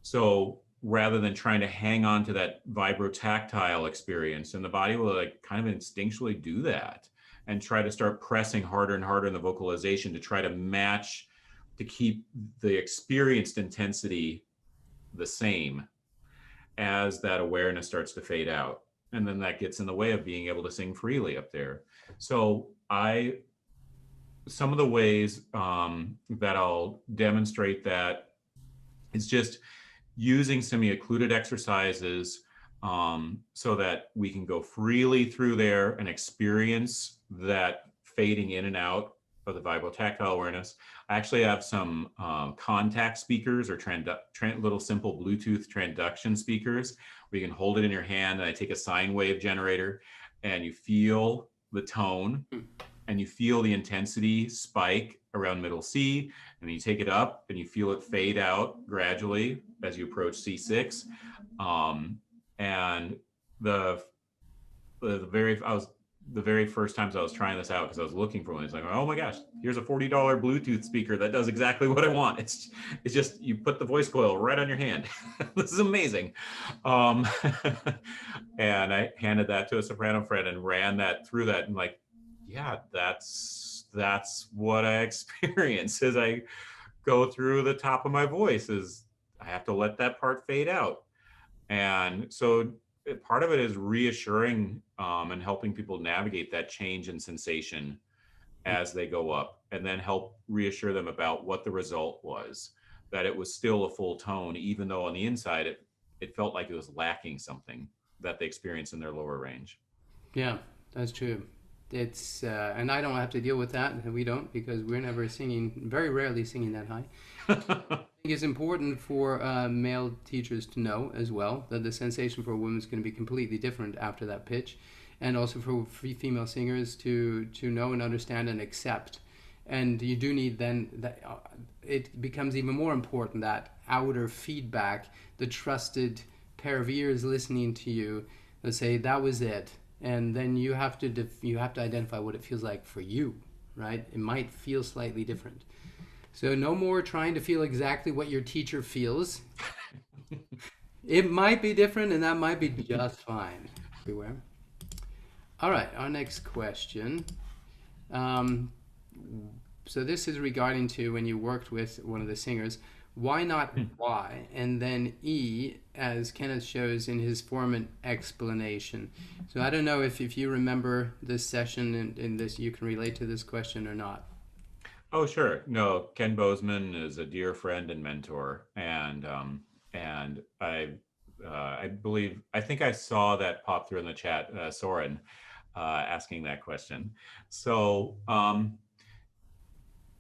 So rather than trying to hang on to that vibrotactile experience, and the body will like kind of instinctually do that and try to start pressing harder and harder in the vocalization to try to match, to keep the experienced intensity the same as that awareness starts to fade out. And then that gets in the way of being able to sing freely up there. So some of the ways that I'll demonstrate that is just using semi-occluded exercises so that we can go freely through there and experience that fading in and out of the vibrotactile awareness. I actually have some contact speakers or little simple Bluetooth transduction speakers where you can hold it in your hand, and I take a sine wave generator and you feel the tone and you feel the intensity spike around middle C, and then you take it up and you feel it fade out gradually as you approach C6. And the very first times I was trying this out, because I was looking for one, it's like, oh my gosh, here's a $40 Bluetooth speaker that does exactly what I want. It's just, you put the voice coil right on your hand. This is amazing. And I handed that to a soprano friend and ran that through that, and like, yeah, that's what I experience as I go through the top of my voice, is I have to let that part fade out. And so part of it is reassuring and helping people navigate that change in sensation as they go up, and then help reassure them about what the result was, that it was still a full tone, even though on the inside it felt like it was lacking something that they experienced in their lower range. Yeah, that's true. It's and I don't have to deal with that. We don't, because we're never singing, very rarely singing that high. I think it's important for male teachers to know as well that the sensation for a woman is going to be completely different after that pitch, and also for female singers to know and understand and accept. And you do need then that it becomes even more important, that outer feedback, the trusted pair of ears listening to you that say that was it. And then you have to identify what it feels like for you, right? It might feel slightly different. So no more trying to feel exactly what your teacher feels. It might be different, and that might be just fine everywhere. All right, our next question. So this is regarding to when you worked with one of the singers. Why not Y? And then E, as Kenneth shows in his formant explanation. So I don't know if you remember this session and in this, you can relate to this question or not. Oh, sure. No, Ken Bozeman is a dear friend and mentor, and I believe I think I saw that pop through in the chat, Soren, asking that question. So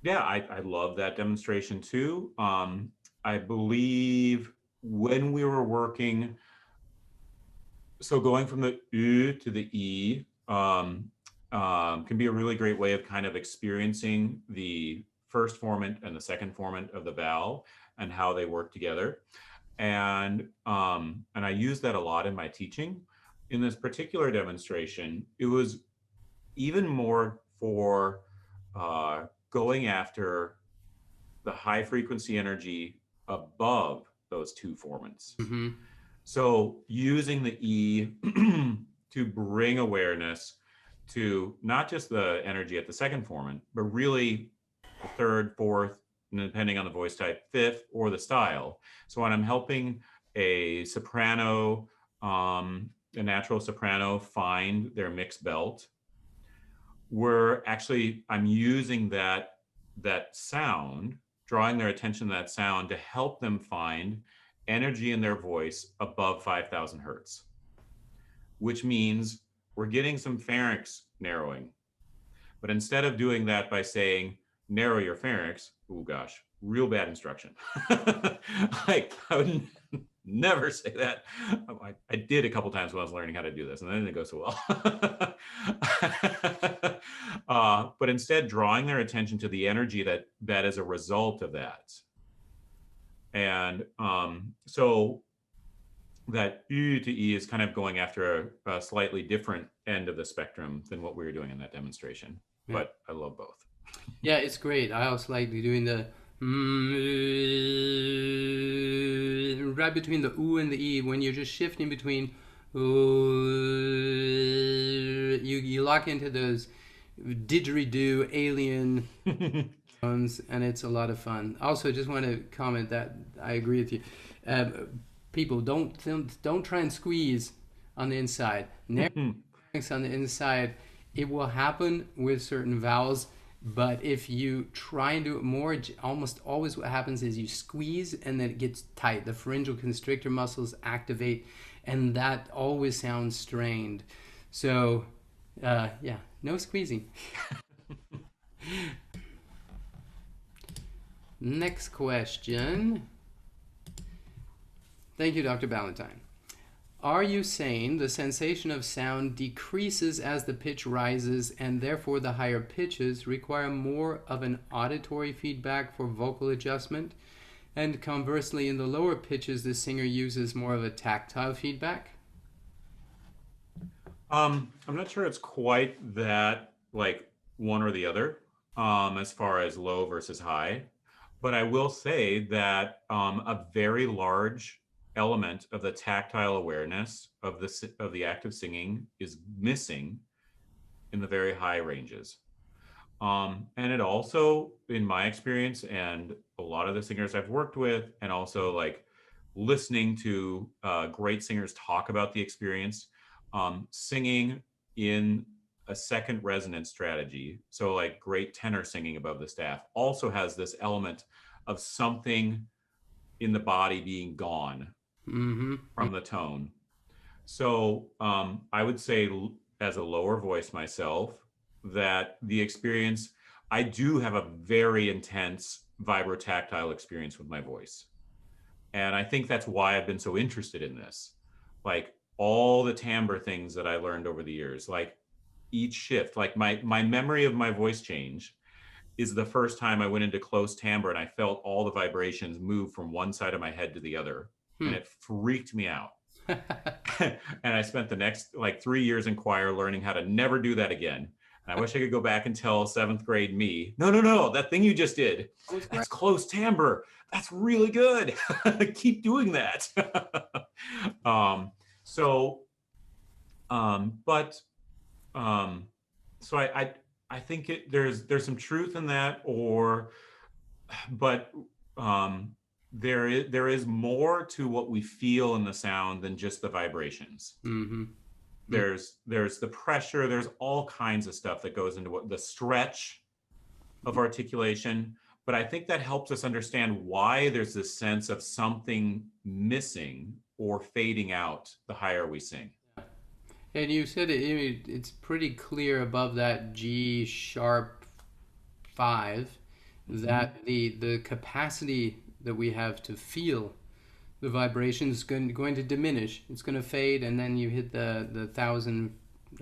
yeah, I love that demonstration too. I believe when we were working, so going from the U to the E can be a really great way of kind of experiencing the first formant and the second formant of the vowel and how they work together. And I use that a lot in my teaching. In this particular demonstration, it was even more for going after the high frequency energy above those two formants. Mm-hmm. So using the E to bring awareness to not just the energy at the second formant, but really the third, fourth, and depending on the voice type, fifth, or the style. So when I'm helping a soprano, a natural soprano find their mixed belt, I'm using that sound, drawing their attention to that sound to help them find energy in their voice above 5,000 hertz, which means we're getting some pharynx narrowing. But instead of doing that by saying, narrow your pharynx, oh gosh, real bad instruction. Like, I would never say that. I did a couple times when I was learning how to do this, and then it didn't go so well. But instead, drawing their attention to the energy that is a result of that. And so that U to E is kind of going after a slightly different end of the spectrum than what we were doing in that demonstration. Yeah. But I love both. Yeah, it's great. I also like doing the right between the U and the E when you're just shifting between you lock into those didgeridoo alien tones, and it's a lot of fun. Also, just want to comment that I agree with you. People don't try and squeeze on the inside. Narrow on the inside, it will happen with certain vowels, but if you try and do it more, almost always what happens is you squeeze and then it gets tight. The pharyngeal constrictor muscles activate, and that always sounds strained. So yeah, no squeezing. Next question. Thank you, Dr. Ballantyne. Are you saying the sensation of sound decreases as the pitch rises and therefore the higher pitches require more of an auditory feedback for vocal adjustment? And conversely, in the lower pitches, the singer uses more of a tactile feedback? I'm not sure it's quite that like one or the other as far as low versus high, but I will say that a very large element of the tactile awareness of the act of singing is missing in the very high ranges. And it also, in my experience, and a lot of the singers I've worked with, and also like listening to great singers talk about the experience, singing in a second resonance strategy, so like great tenor singing above the staff, also has this element of something in the body being gone Mm-hmm. from the tone. So I would say, as a lower voice myself, that the experience, I do have a very intense vibrotactile experience with my voice. And I think that's why I've been so interested in this. Like all the timbre things that I learned over the years, like each shift, like my memory of my voice change is the first time I went into close timbre and I felt all the vibrations move from one side of my head to the other. And it freaked me out. And I spent the next like 3 years in choir learning how to never do that again. And I wish I could go back and tell seventh grade me, no, that thing you just did, that's close timbre. That's really good. Keep doing that. um, so, but, so I think there's some truth in that, but, there is more to what we feel in the sound than just the vibrations. Mm-hmm. There's the pressure, there's all kinds of stuff that goes into what the stretch of articulation. But I think that helps us understand why there's this sense of something missing or fading out the higher we sing. And you said it's pretty clear above that G sharp 5 Mm-hmm. that the capacity that we have to feel the vibration is going to diminish. It's going to fade, and then you hit the 1,000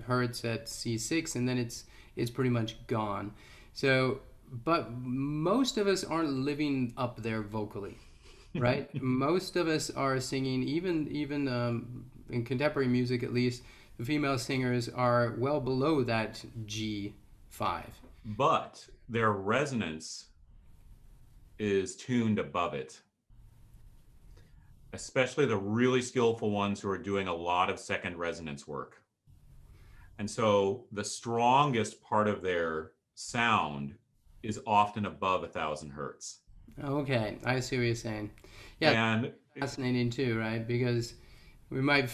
hertz at C6, and then it's pretty much gone. So, but most of us aren't living up there vocally, right? Most of us are singing, even in contemporary music at least. The female singers are well below that G5. But their resonance is tuned above it, especially the really skillful ones who are doing a lot of second resonance work. And so the strongest part of their sound is often above 1,000 hertz. Okay, I see what you're saying. Yeah, And fascinating too, right? Because we might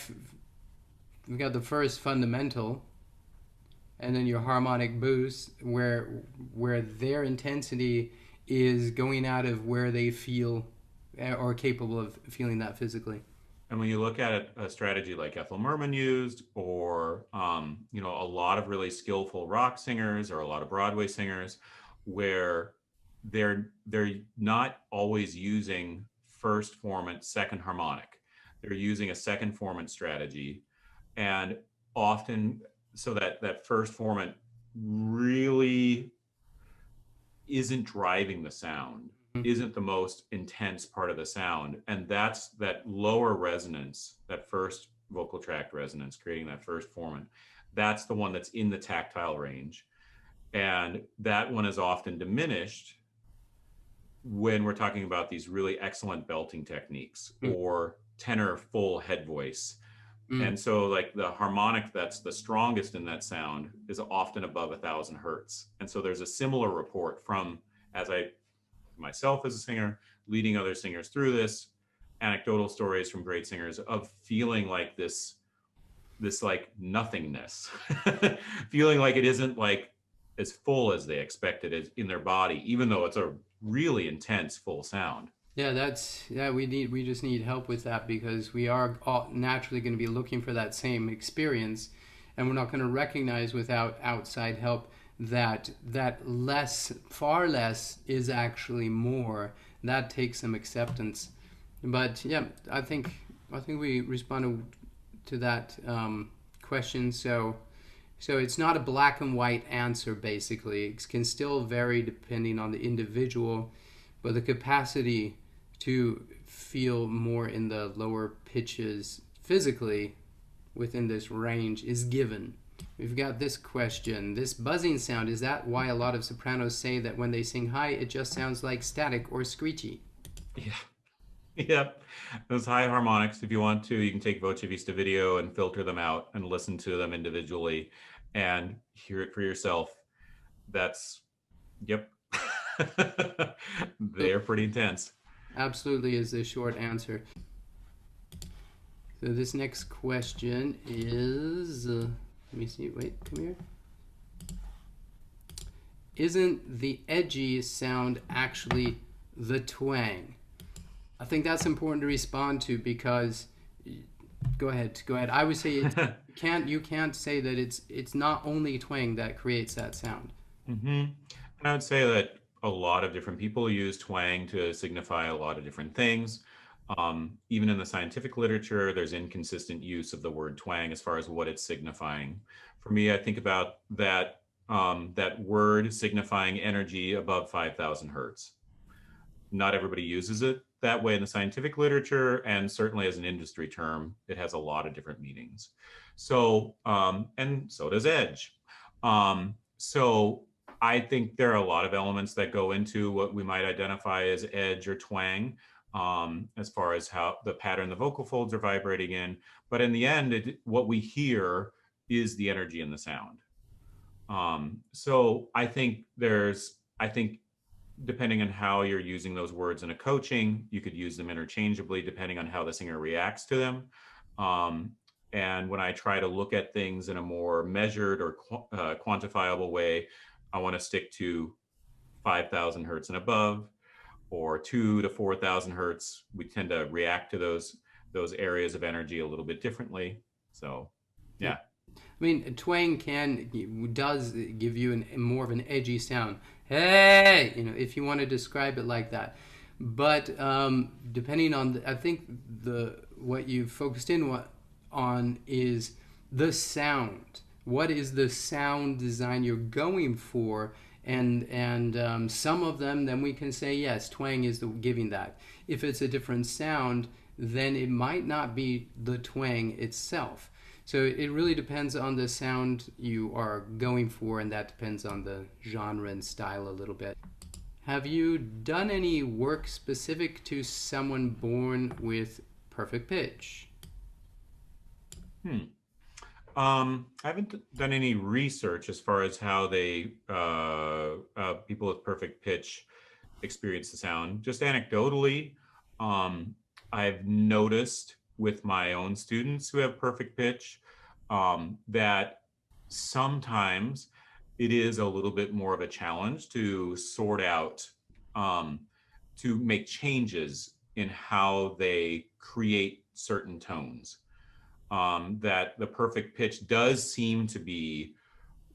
we've got the first fundamental, and then your harmonic boost, where their intensity is going out of where they feel or capable of feeling that physically. and when you look at it, a strategy like Ethel Merman used, or a lot of really skillful rock singers or a lot of Broadway singers, where they're not always using first formant, second harmonic. They're using a second formant strategy, and often so that that first formant really isn't driving the sound, Mhm. isn't the most intense part of the sound. And that's that lower resonance, that first vocal tract resonance, creating that first formant. That's the one that's in the tactile range. And that one is often diminished when we're talking about these really excellent belting techniques or tenor full head voice. Mm. And so, like the harmonic that's the strongest in that sound is often above 1,000 hertz. And so, there's a similar report from, as I myself as a singer, leading other singers through this, anecdotal stories from great singers of feeling like this like nothingness, feeling like it isn't like as full as they expected it in their body, even though it's a really intense full sound. Yeah, we just need help with that because we are all naturally going to be looking for that same experience, and we're not going to recognize without outside help that less, far less, is actually more. That takes some acceptance. But yeah, I think we responded to that question. So it's not a black and white answer. Basically, it can still vary depending on the individual, but the capacity to feel more in the lower pitches physically within this range is given. We've got this question. This buzzing sound, is that why a lot of sopranos say that when they sing high, it just sounds like static or screechy? Yeah. Yep. Those high harmonics, if you want to, you can take Voce Vista video and filter them out and listen to them individually and hear it for yourself. That's, yep. They're pretty intense. Absolutely is the short answer. So this next question is, let me see, wait, come here. Isn't the edgy sound actually the twang? I think that's important to respond to because go ahead, go ahead. I would say you can't say that it's not only twang that creates that sound. And I would say that a lot of different people use twang to signify a lot of different things. Even in the scientific literature, there's inconsistent use of the word twang as far as what it's signifying. For me, I think about that word signifying energy above 5,000 hertz. Not everybody uses it that way in the scientific literature, and certainly as an industry term, it has a lot of different meanings. So, and so does edge. So I think there are a lot of elements that go into what we might identify as edge or twang, as far as how the pattern the vocal folds are vibrating in. But in the end, what we hear is the energy in the sound. So I think depending on how you're using those words in a coaching, you could use them interchangeably depending on how the singer reacts to them. Um, and when I try to look at things in a more measured or quantifiable way, I want to stick to 5,000 hertz and above, or 2 to 4,000 hertz. We tend to react to those areas of energy a little bit differently. So, Yeah. yeah. I mean, twang does give you more of an edgy sound. Hey, if you want to describe it like that. But depending on, I think the what you've focused on is the sound. What is the sound design you're going for? And some of them, then we can say yes, twang is giving that. If it's a different sound, then it might not be the twang itself. So it really depends on the sound you are going for, and that depends on the genre and style a little bit. Have you done any work specific to someone born with perfect pitch? Hmm. I haven't done any research as far as how they people with perfect pitch experience the sound. Just anecdotally, um, I've noticed with my own students who have perfect pitch that sometimes it is a little bit more of a challenge to sort out, um, to make changes in how they create certain tones. That the perfect pitch does seem to be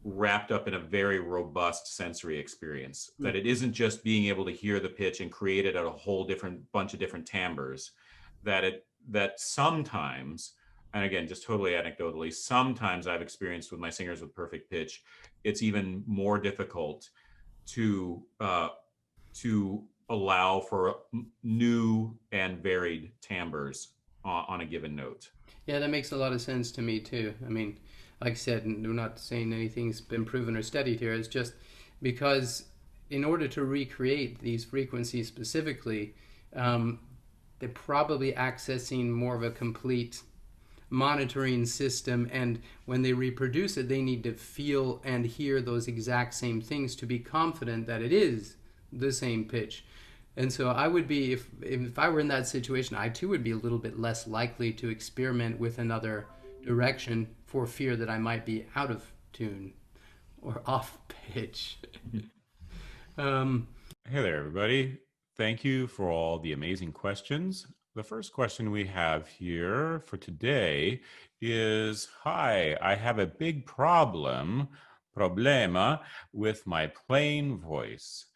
wrapped up in a very robust sensory experience, Hmm. that it isn't just being able to hear the pitch and create it at a whole different bunch of different timbres, that sometimes, and again just totally anecdotally, sometimes I've experienced with my singers with perfect pitch, it's even more difficult to allow for new and varied timbres on a given note. Yeah, that makes a lot of sense to me too. I mean, like I said, we're not saying anything's been proven or studied here. It's just because in order to recreate these frequencies specifically, um, they're probably accessing more of a complete monitoring system, and when they reproduce it they need to feel and hear those exact same things to be confident that it is the same pitch. And so I would be, if I were in that situation, I too would be a little bit less likely to experiment with another direction for fear that I might be out of tune or off pitch. um, Hey there, everybody. Thank you for all the amazing questions. The first question we have here for today is, hi, I have a big problema, with my plain voice.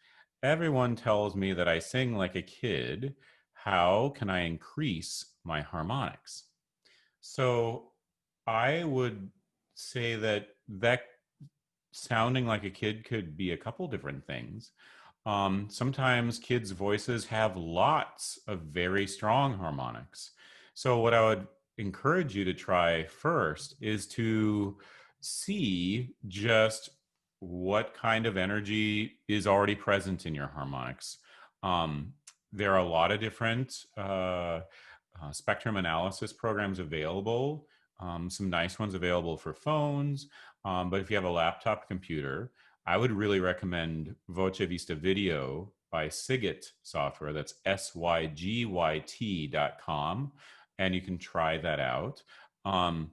Everyone tells me that I sing like a kid. How can I increase my harmonics? So I would say that sounding like a kid could be a couple different things. Sometimes kids' voices have lots of very strong harmonics. So, what I would encourage you to try first is to see just what kind of energy is already present in your harmonics. Um, there are a lot of different spectrum analysis programs available, some nice ones available for phones. But if you have a laptop computer, I would really recommend Voce Vista Video by Sygyt software. That's sygyt.com. And you can try that out. And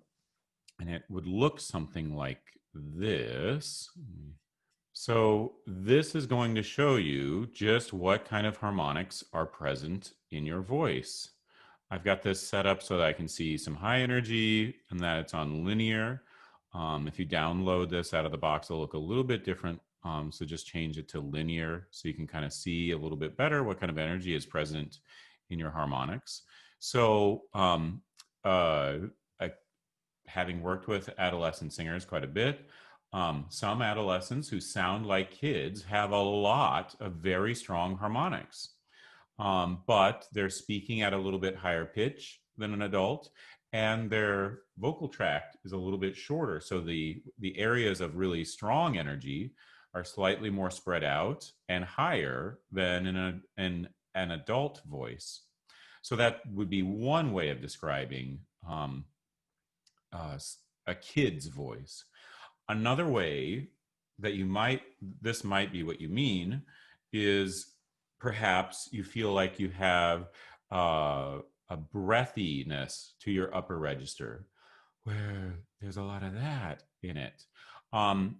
it would look something like this. So this is going to show you just what kind of harmonics are present in your voice. I've got this set up so that I can see some high energy and that it's on linear. If you download this out of the box, it'll look a little bit different. So just change it to linear so you can kind of see a little bit better what kind of energy is present in your harmonics. So uh, I, having worked with adolescent singers quite a bit, some adolescents who sound like kids have a lot of very strong harmonics, but they're speaking at a little bit higher pitch than an adult, and their vocal tract is a little bit shorter. So the areas of really strong energy are slightly more spread out and higher than in an adult voice. So that would be one way of describing uh, a kid's voice. Another way that this might be what you mean, is perhaps you feel like you have uh, a breathiness to your upper register, where there's a lot of that in it.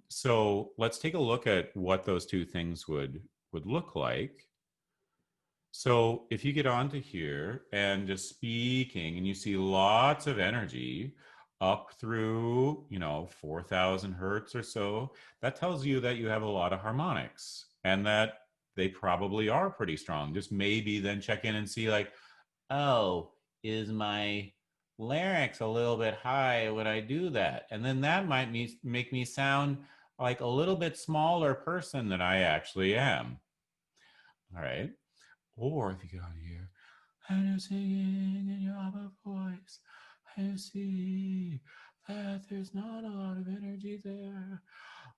So let's take a look at what those two things would look like. So if you get onto here and just speaking, and you see lots of energy up through, 4,000 hertz or so, that tells you that you have a lot of harmonics and that they probably are pretty strong. Just maybe then check in and see, like, oh, is my larynx a little bit high when I do that? And then that might make me sound like a little bit smaller person than I actually am. All right. Or if you get on here, and you're singing in your upper voice, I see that there's not a lot of energy there.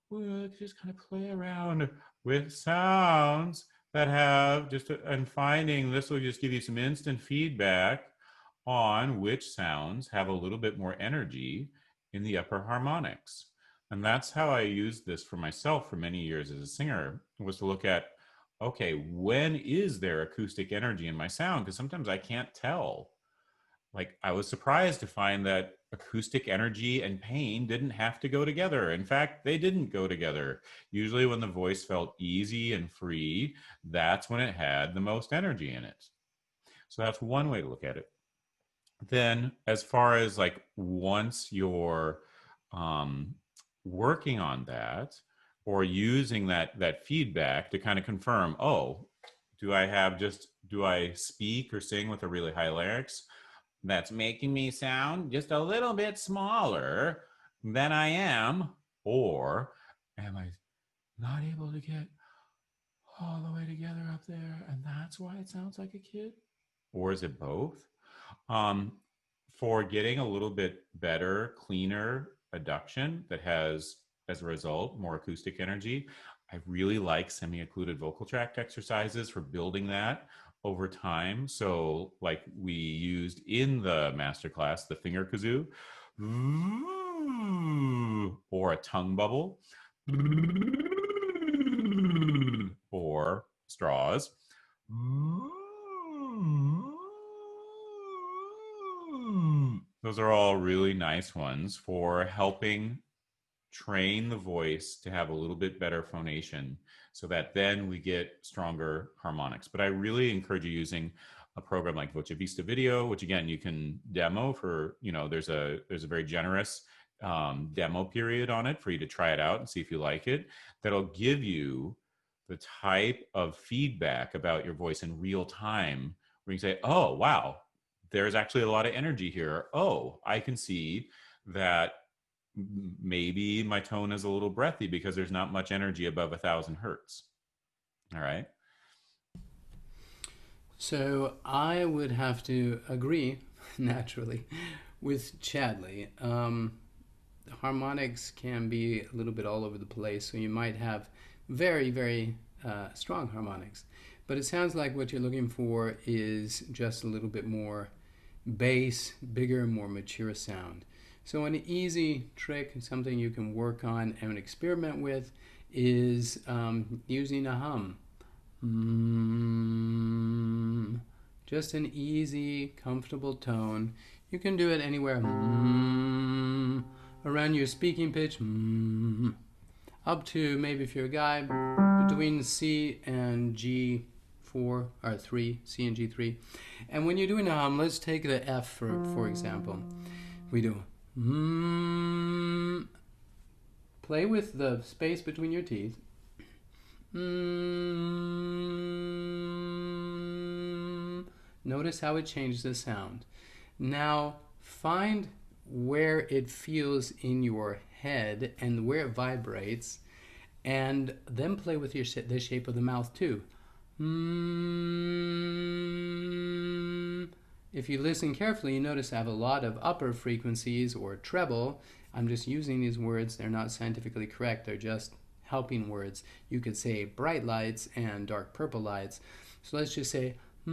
We'll just kind of play around with sounds that have and finding this will just give you some instant feedback on which sounds have a little bit more energy in the upper harmonics. And that's how I used this for myself for many years as a singer, was to look at, okay, when is there acoustic energy in my sound? Because sometimes I can't tell. Like, I was surprised to find that acoustic energy and pain didn't have to go together. In fact, they didn't go together. Usually when the voice felt easy and free, that's when it had the most energy in it. So that's one way to look at it. Then as far as like once you're um, working on that, or using that feedback to kind of confirm, oh, do I speak or sing with a really high larynx that's making me sound just a little bit smaller than I am, or am I not able to get all the way together up there and that's why it sounds like a kid? Or is it both? um, for getting a little bit better, cleaner adduction that has, as a result, more acoustic energy, I really like semi-occluded vocal tract exercises for building that over time. So, like we used in the masterclass, the finger kazoo, or a tongue bubble, or straws. Those are all really nice ones for helping train the voice to have a little bit better phonation so that then we get stronger harmonics. But I really encourage you using a program like Voce Vista Video, which again, you can demo for, there's a very generous demo period on it for you to try it out and see if you like it. That'll give you the type of feedback about your voice in real time where you can say, oh, wow, there's actually a lot of energy here. Oh, I can see that maybe my tone is a little breathy because there's not much energy above 1,000 hertz. All right. So I would have to agree, naturally, with Chadley. Harmonics can be a little bit all over the place, so you might have very, very strong harmonics. But it sounds like what you're looking for is just a little bit more bass, bigger, more mature sound. So an easy trick, something you can work on and experiment with, is using a hum. Just an easy, comfortable tone. You can do it anywhere around your speaking pitch, up to maybe if you're a guy between C and G4 or 3, C and G3. And when you're doing a hum, let's take the F for example. We do play with the space between your teeth. Notice how it changes the sound. Now find where it feels in your head and where it vibrates, and then play with the shape of the mouth too. If you listen carefully, you notice I have a lot of upper frequencies or treble. I'm just using these words. They're not scientifically correct. They're just helping words. You could say bright lights and dark purple lights. So let's just say so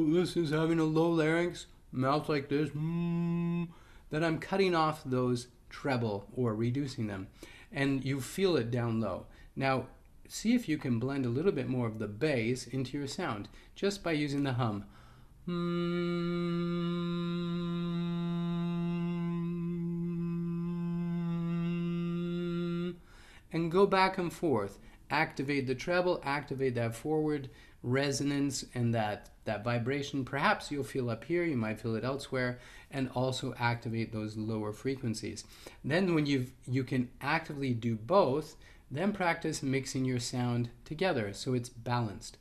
this is having a low larynx, mouth like this. Then I'm cutting off those treble or reducing them. And you feel it down low. Now, see if you can blend a little bit more of the bass into your sound just by using the hum. And go back and forth. Activate the treble, activate that forward resonance and that vibration. Perhaps you'll feel up here, you might feel it elsewhere, and also activate those lower frequencies. Then when you can actively do both, then practice mixing your sound together so it's balanced.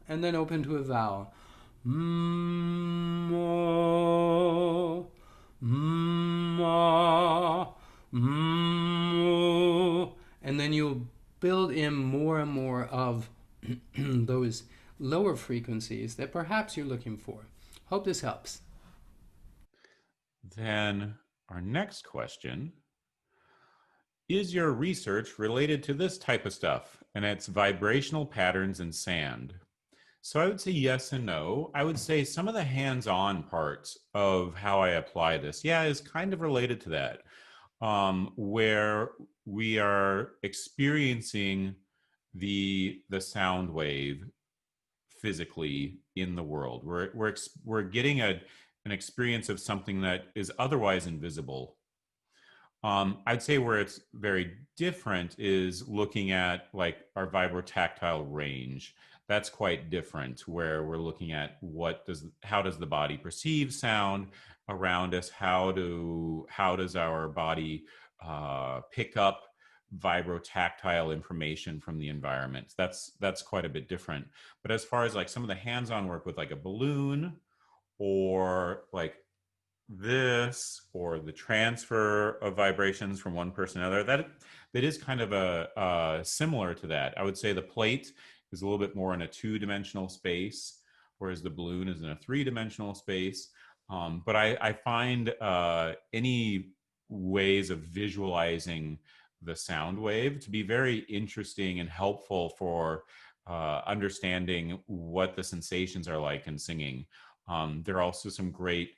And then open to a vowel. And then you'll build in more and more of those lower frequencies that perhaps you're looking for. Hope this helps. Then our next question, is your research related to this type of stuff? And it's vibrational patterns in sand. So I would say yes and no. I would say some of the hands-on parts of how I apply this, yeah, is kind of related to that, where we are experiencing the sound wave physically in the world. We're getting an experience of something that is otherwise invisible. I'd say where it's very different is looking at like our vibrotactile range. That's quite different, where we're looking at how does the body perceive sound around us? How does our body pick up vibrotactile information from the environment? That's quite a bit different. But as far as like some of the hands-on work with like a balloon or like this, or the transfer of vibrations from one person to another, that is kind of a similar to that. I would say the plate is a little bit more in a two-dimensional space, whereas the balloon is in a three-dimensional space. But I find any ways of visualizing the sound wave to be very interesting and helpful for understanding what the sensations are like in singing. There are also some great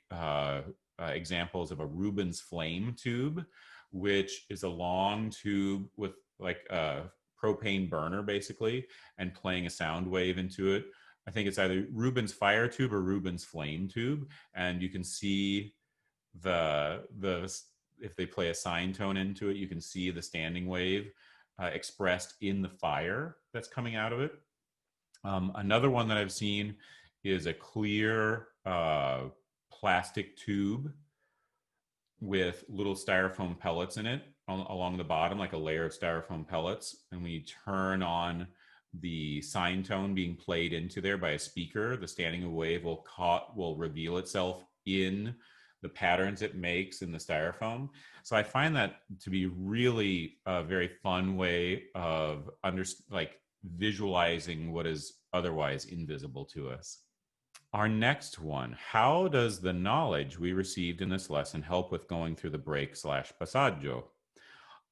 examples of a Rubens flame tube, which is a long tube with like a propane burner basically, and playing a sound wave into it. I think it's either Rubens fire tube or Rubens flame tube, and you can see the if they play a sine tone into it, you can see the standing wave expressed in the fire that's coming out of it. Another one that I've seen is a clear plastic tube with little styrofoam pellets in it along the bottom, like a layer of styrofoam pellets. And when you turn on the sine tone being played into there by a speaker, the standing wave will reveal itself in the patterns it makes in the styrofoam. So I find that to be really a very fun way of visualizing what is otherwise invisible to us. Our next one, how does the knowledge we received in this lesson help with going through the break slash passaggio?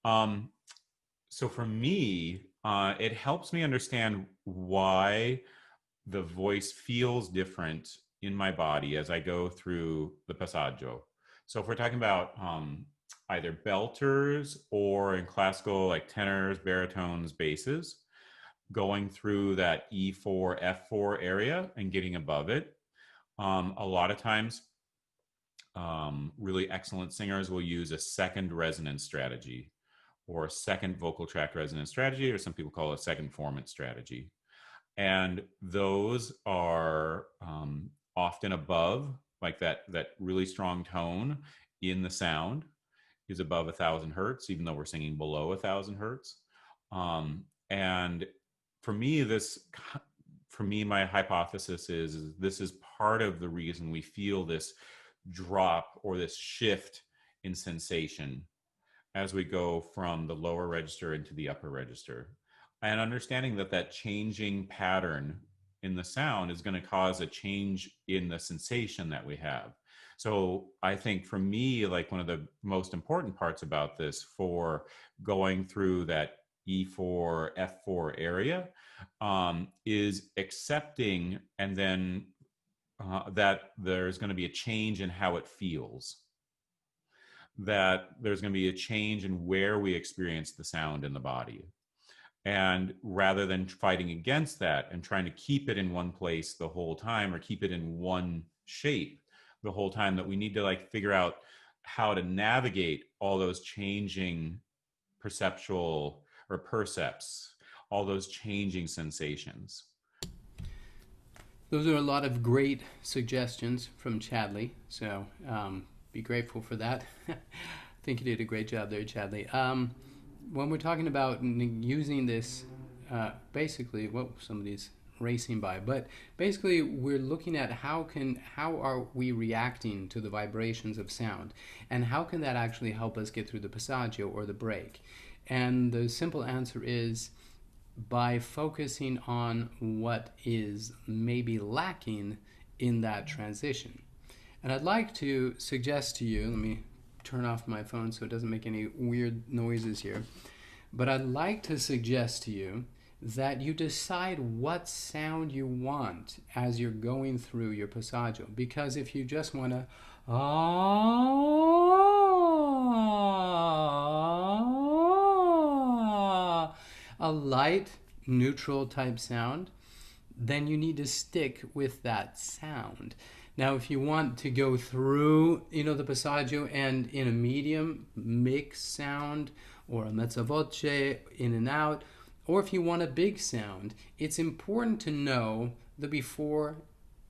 So for me, it helps me understand why the voice feels different in my body as I go through the passaggio. So if we're talking about either belters or in classical like tenors, baritones, basses, going through that E4, F4 area and getting above it. A lot of times, really excellent singers will use a second resonance strategy or a second vocal tract resonance strategy, or some people call it a second formant strategy. And those are often above, like that really strong tone in the sound is above 1,000 hertz, even though we're singing below 1,000 hertz. And for me, my hypothesis is this is part of the reason we feel this drop or this shift in sensation as we go from the lower register into the upper register. And understanding that changing pattern in the sound is going to cause a change in the sensation that we have. So I think for me, like one of the most important parts about this for going through that E4, F4 area, is accepting and then that there's going to be a change in how it feels, that there's going to be a change in where we experience the sound in the body. And rather than fighting against that and trying to keep it in one place the whole time or keep it in one shape the whole time, that we need to like figure out how to navigate all those changing perceptual or percepts, all those changing sensations. Those are a lot of great suggestions from Chadley, so be grateful for that. I think you did a great job there, Chadley. When we're talking about using this, basically, well, somebody's racing by, but basically we're looking at how are we reacting to the vibrations of sound, and how can that actually help us get through the passaggio or the break. And the simple answer is by focusing on what is maybe lacking in that transition. And I'd like to suggest to you, let me turn off my phone so it doesn't make any weird noises here, but I'd like to suggest to you that you decide what sound you want as you're going through your passaggio. Because if you just want to a light neutral type sound, then you need to stick with that sound. Now, if you want to go through, the passaggio and in a medium mixed sound or a mezza voce in and out, or if you want a big sound, it's important to know the before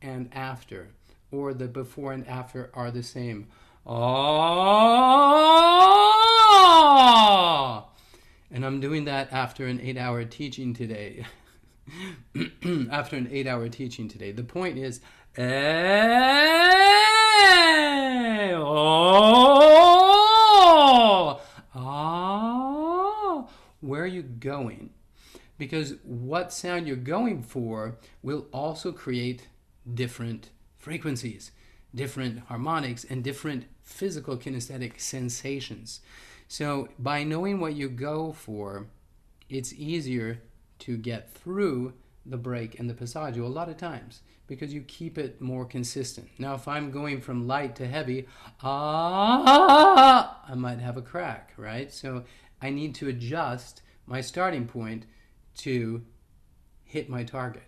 and after, or the before and after are the same. Ah! And I'm doing that after an 8-hour teaching today. After an 8-hour teaching today. The point is, where are you going? Because what sound you're going for will also create different frequencies, different harmonics, and different physical kinesthetic sensations. So by knowing what you go for, it's easier to get through the break and the passaggio a lot of times because you keep it more consistent. Now, if I'm going from light to heavy, I might have a crack, right? So I need to adjust my starting point to hit my target.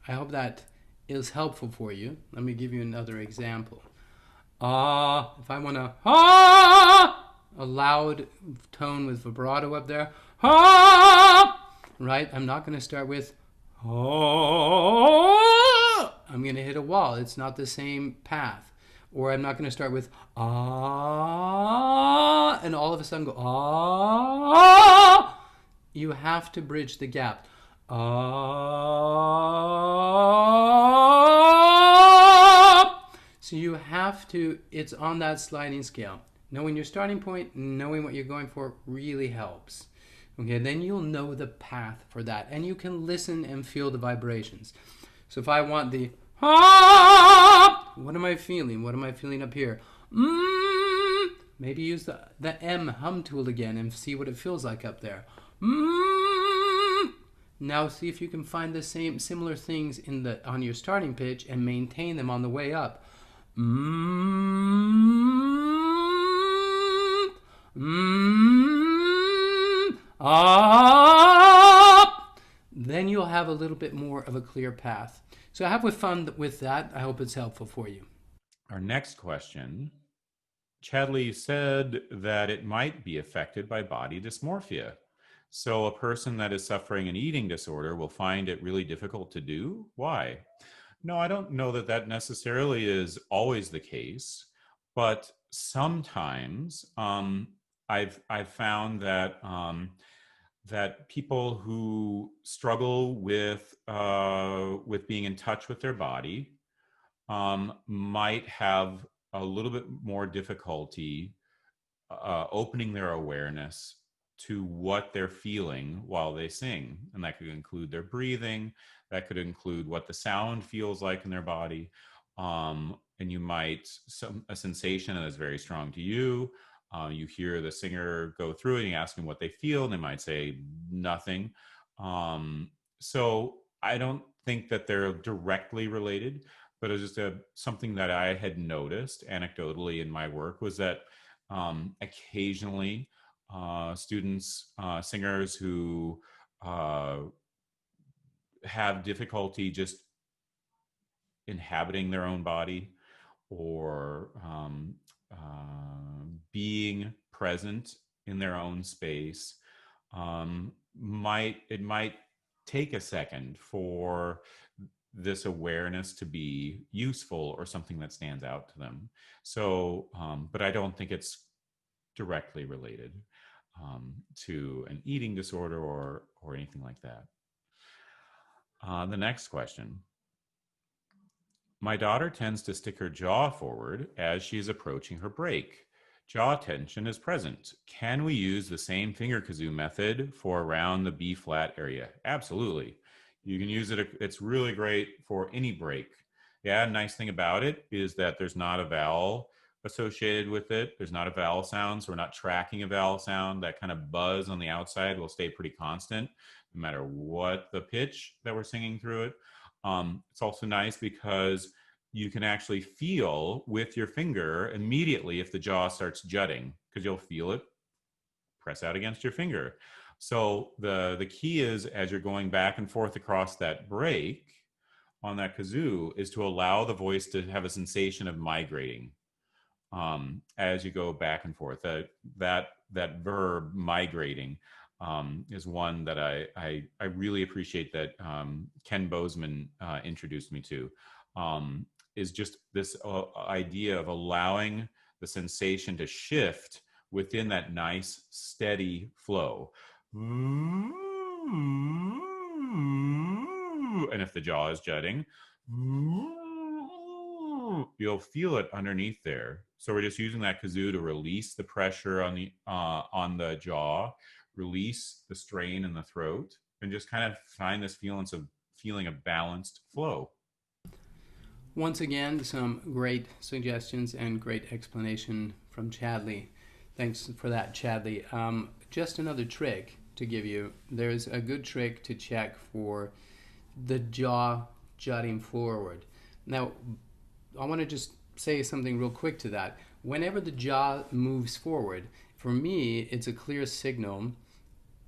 I hope that is helpful for you. Let me give you another example. If I want to a loud tone with vibrato up there, right? I'm not going to start with I'm going to hit a wall. It's not the same path. Or I'm not going to start with and all of a sudden go You have to bridge the gap. So you have to, it's on that sliding scale. Knowing your starting point, knowing what you're going for really helps. Okay, then you'll know the path for that, and you can listen and feel the vibrations. So if I want the what am I feeling? What am I feeling up here? Maybe use the M hum tool again and see what it feels like up there. Now see if you can find the similar things on your starting pitch and maintain them on the way up. Then you'll have a little bit more of a clear path. So have fun with that. I hope it's helpful for you. Our next question, Chadley said that it might be affected by body dysmorphia. So a person that is suffering an eating disorder will find it really difficult to do. Why? No, I don't know that that necessarily is always the case, but sometimes I've found that that people who struggle with being in touch with their body might have a little bit more difficulty opening their awareness to what they're feeling while they sing. And that could include their breathing, that could include what the sound feels like in their body. And you might, a sensation that is very strong to you You hear the singer go through it, and you ask them what they feel, and they might say nothing. So I don't think that they're directly related, but it's just something that I had noticed anecdotally in my work was that occasionally students, singers who have difficulty just inhabiting their own body or being present in their own space, might take a second for this awareness to be useful or something that stands out to them. So, but I don't think it's directly related to an eating disorder or anything like that. The next question. My daughter tends to stick her jaw forward as she is approaching her break. Jaw tension is present. Can we use the same finger kazoo method for around the B flat area? Absolutely. You can use it. It's really great for any break. Yeah, nice thing about it is that there's not a vowel associated with it. There's not a vowel sound, so we're not tracking a vowel sound. That kind of buzz on the outside will stay pretty constant no matter what the pitch that we're singing through it. It's also nice because you can actually feel with your finger immediately if the jaw starts jutting, because you'll feel it press out against your finger. So the key is, as you're going back and forth across that break on that kazoo, is to allow the voice to have a sensation of migrating as you go back and forth. That verb migrating is one that I really appreciate that Ken Bozeman introduced me to, is just this idea of allowing the sensation to shift within that nice, steady flow. And if the jaw is jutting, you'll feel it underneath there. So we're just using that kazoo to release the pressure on the jaw, release the strain in the throat, and just kind of find this feeling of balanced flow. Once again, some great suggestions and great explanation from Chadley. Thanks for that, Chadley. Just another trick to give you. There's a good trick to check for the jaw jutting forward. Now, I want to just say something real quick to that. Whenever the jaw moves forward, for me, it's a clear signal,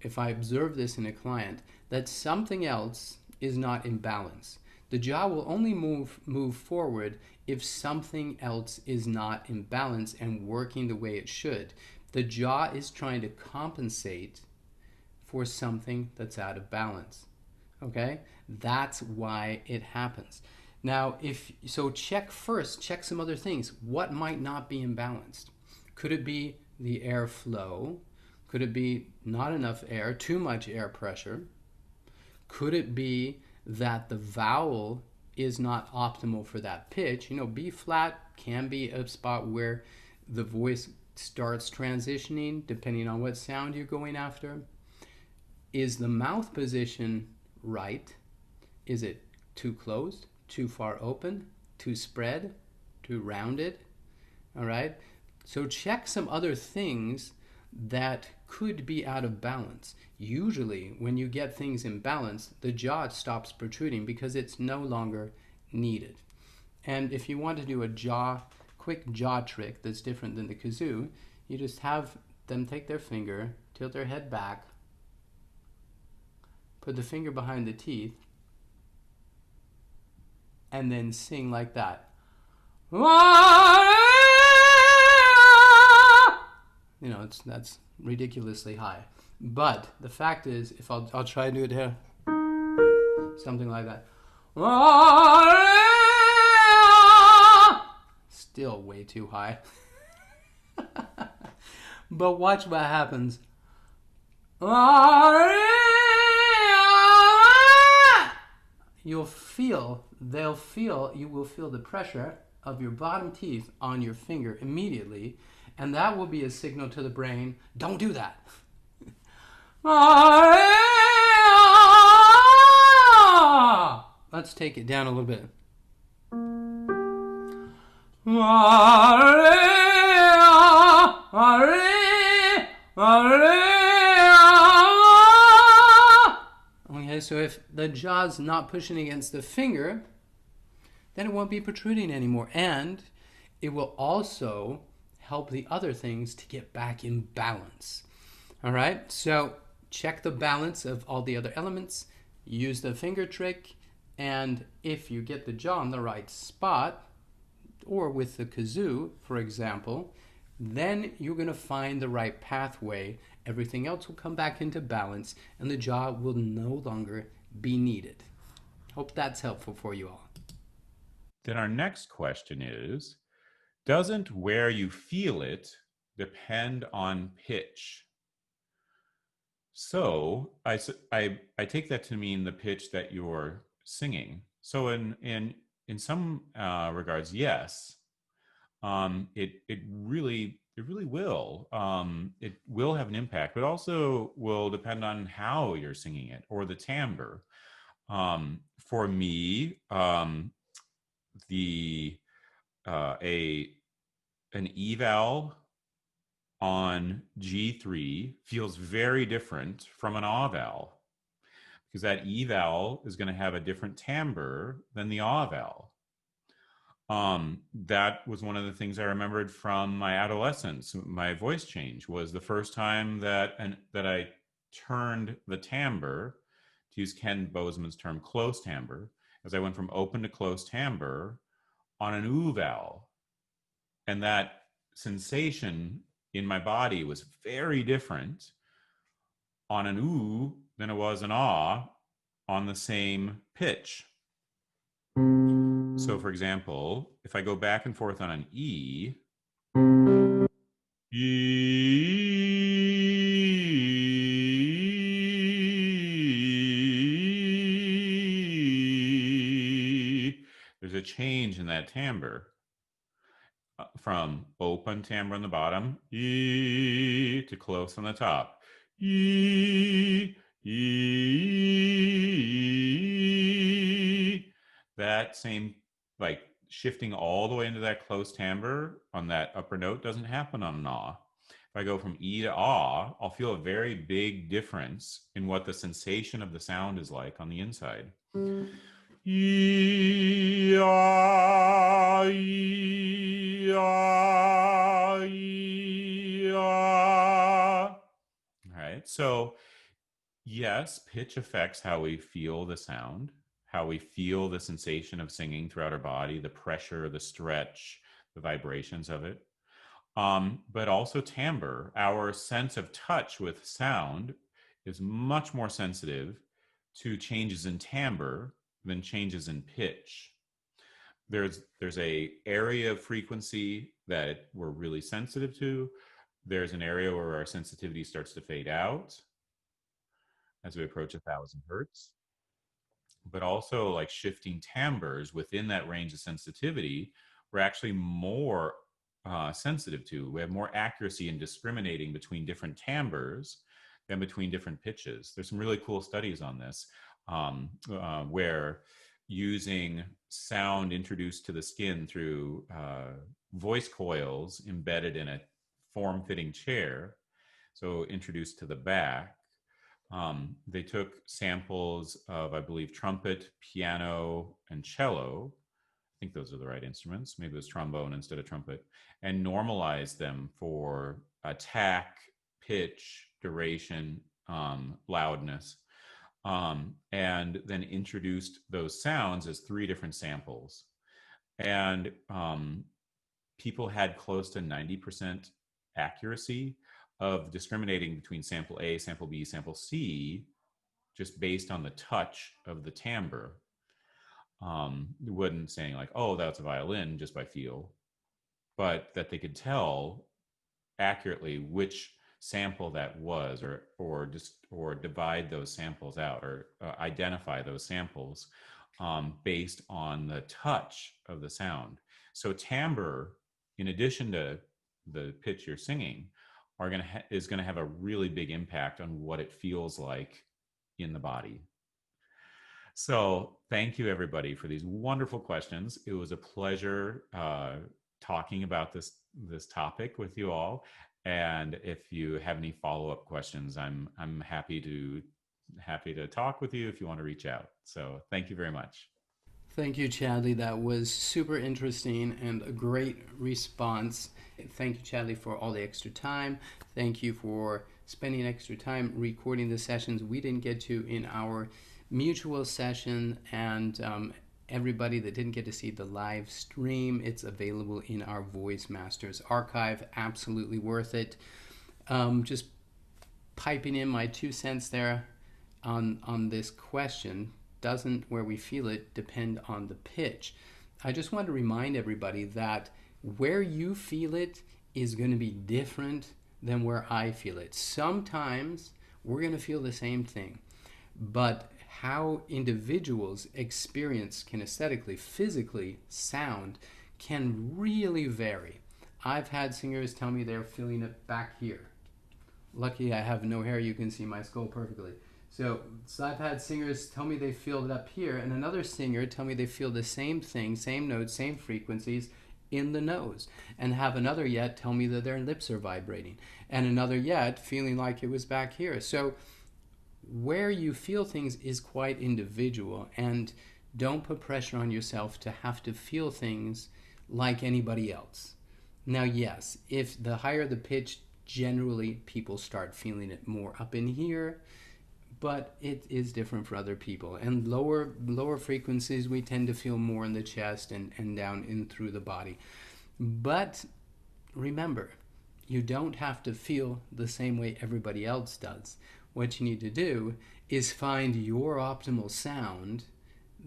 if I observe this in a client, that something else is not in balance. The jaw will only move forward if something else is not in balance and working the way it should. The jaw is trying to compensate for something that's out of balance. Okay? That's why it happens. Now, check some other things. What might not be imbalanced? Could it be the air flow? Could it be not enough air, too much air pressure? Could it be that the vowel is not optimal for that pitch? B flat can be a spot where the voice starts transitioning depending on what sound you're going after. Is the mouth position right? Is it too closed, too far open, too spread, too rounded? All right. So check some other things that could be out of balance. Usually when you get things in balance, the jaw stops protruding because it's no longer needed. And if you want to do a quick jaw trick that's different than the kazoo, you just have them take their finger, tilt their head back, put the finger behind the teeth, and then sing like that. That's ridiculously high. But the fact is, if I'll try to do it here, something like that. Still way too high. But watch what happens. You will feel the pressure of your bottom teeth on your finger immediately, and that will be a signal to the brain, don't do that. Let's take it down a little bit. if the jaw's not pushing against the finger, then it won't be protruding anymore. And it will also help the other things to get back in balance. All right, so check the balance of all the other elements, use the finger trick, and if you get the jaw in the right spot, or with the kazoo, for example, then you're going to find the right pathway. Everything else will come back into balance, and the jaw will no longer be needed. Hope that's helpful for you all. Then our next question is, doesn't where you feel it depend on pitch? So I take that to mean the pitch that you're singing. So in some regards, yes, it really will. It will have an impact, but also will depend on how you're singing it or the timbre. For me, the a an eval on G3 feels very different from an ah vowel, because that e vowel is going to have a different timbre than the ah vowel. That was one of the things I remembered from my adolescence. My voice change was the first time that I turned the timbre, to use Ken Bozeman's term, close timbre, as I went from open to close timbre on an oo vowel. And that sensation in my body was very different on an oo than it was an ah on the same pitch. So, for example, if I go back and forth on an E, there's a change in that timbre from open timbre on the bottom to close on the top. That same, like, shifting all the way into that close timbre on that upper note doesn't happen on an ah. If I go from E to ah, I'll feel a very big difference in what the sensation of the sound is like on the inside. All right, so yes, pitch affects how we feel the sound, how we feel the sensation of singing throughout our body, the pressure, the stretch, the vibrations of it. But also timbre, our sense of touch with sound is much more sensitive to changes in timbre than changes in pitch. There's a area of frequency that we're really sensitive to. There's an area where our sensitivity starts to fade out as we approach 1,000 hertz. But also, like, shifting timbres within that range of sensitivity, we're actually more sensitive to. We have more accuracy in discriminating between different timbres than between different pitches. There's some really cool studies on this, where using sound introduced to the skin through voice coils embedded in a form-fitting chair, so introduced to the back, they took samples of, I believe, trumpet, piano, and cello. I think those are the right instruments. Maybe it was trombone instead of trumpet, and normalized them for attack, pitch, duration, loudness, and then introduced those sounds as 3 different samples. And people had close to 90% accuracy of discriminating between sample A, sample B, sample C, just based on the touch of the timbre. It wasn't saying like, oh, that's a violin just by feel, but that they could tell accurately which sample that was, or divide those samples out, or identify those samples based on the touch of the sound. So timbre, in addition to the pitch you're singing, is going to have a really big impact on what it feels like in the body. So thank you, everybody, for these wonderful questions. It was a pleasure talking about this topic with you all. And if you have any follow-up questions, I'm happy to happy to talk with you if you want to reach out. So thank you very much. Thank you, Chadley. That was super interesting and a great response. Thank you, Chadley, for all the extra time. Thank you for spending extra time recording the sessions we didn't get to in our mutual session. And everybody that didn't get to see the live stream, it's available in our Voice Masters archive. Absolutely worth it. Just piping in my 2 cents there on this question. Doesn't where we feel it depend on the pitch? I just want to remind everybody that where you feel it is going to be different than where I feel it. Sometimes we're going to feel the same thing, but how individuals experience kinesthetically, physically, sound can really vary. I've had singers tell me they're feeling it back here. Lucky I have no hair, you can see my skull perfectly. So I've had singers tell me they feel it up here, and another singer tell me they feel the same thing, same notes, same frequencies in the nose, and have another yet tell me that their lips are vibrating, and another yet feeling like it was back here. So where you feel things is quite individual, and don't put pressure on yourself to have to feel things like anybody else. Now, yes, if the higher the pitch, generally people start feeling it more up in here, but it is different for other people. And lower frequencies, we tend to feel more in the chest and down in through the body. But remember, you don't have to feel the same way everybody else does. What you need to do is find your optimal sound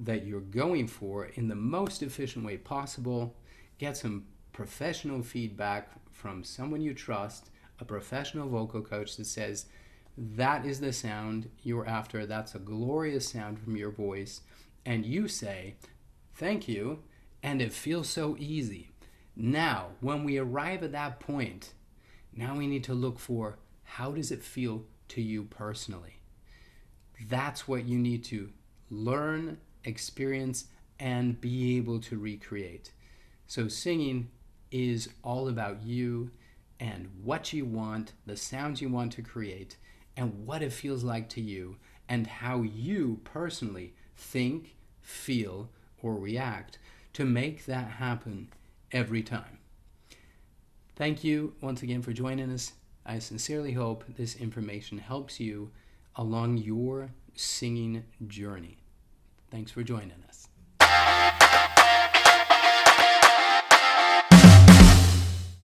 that you're going for in the most efficient way possible. Get some professional feedback from someone you trust, a professional vocal coach that says, that is the sound you're after. That's a glorious sound from your voice. And you say, thank you, and it feels so easy. Now, when we arrive at that point, now we need to look for, how does it feel to you personally? That's what you need to learn, experience, and be able to recreate. So singing is all about you and what you want, the sounds you want to create, and what it feels like to you, and how you personally think, feel, or react to make that happen every time. Thank you once again for joining us. I sincerely hope this information helps you along your singing journey. Thanks for joining us.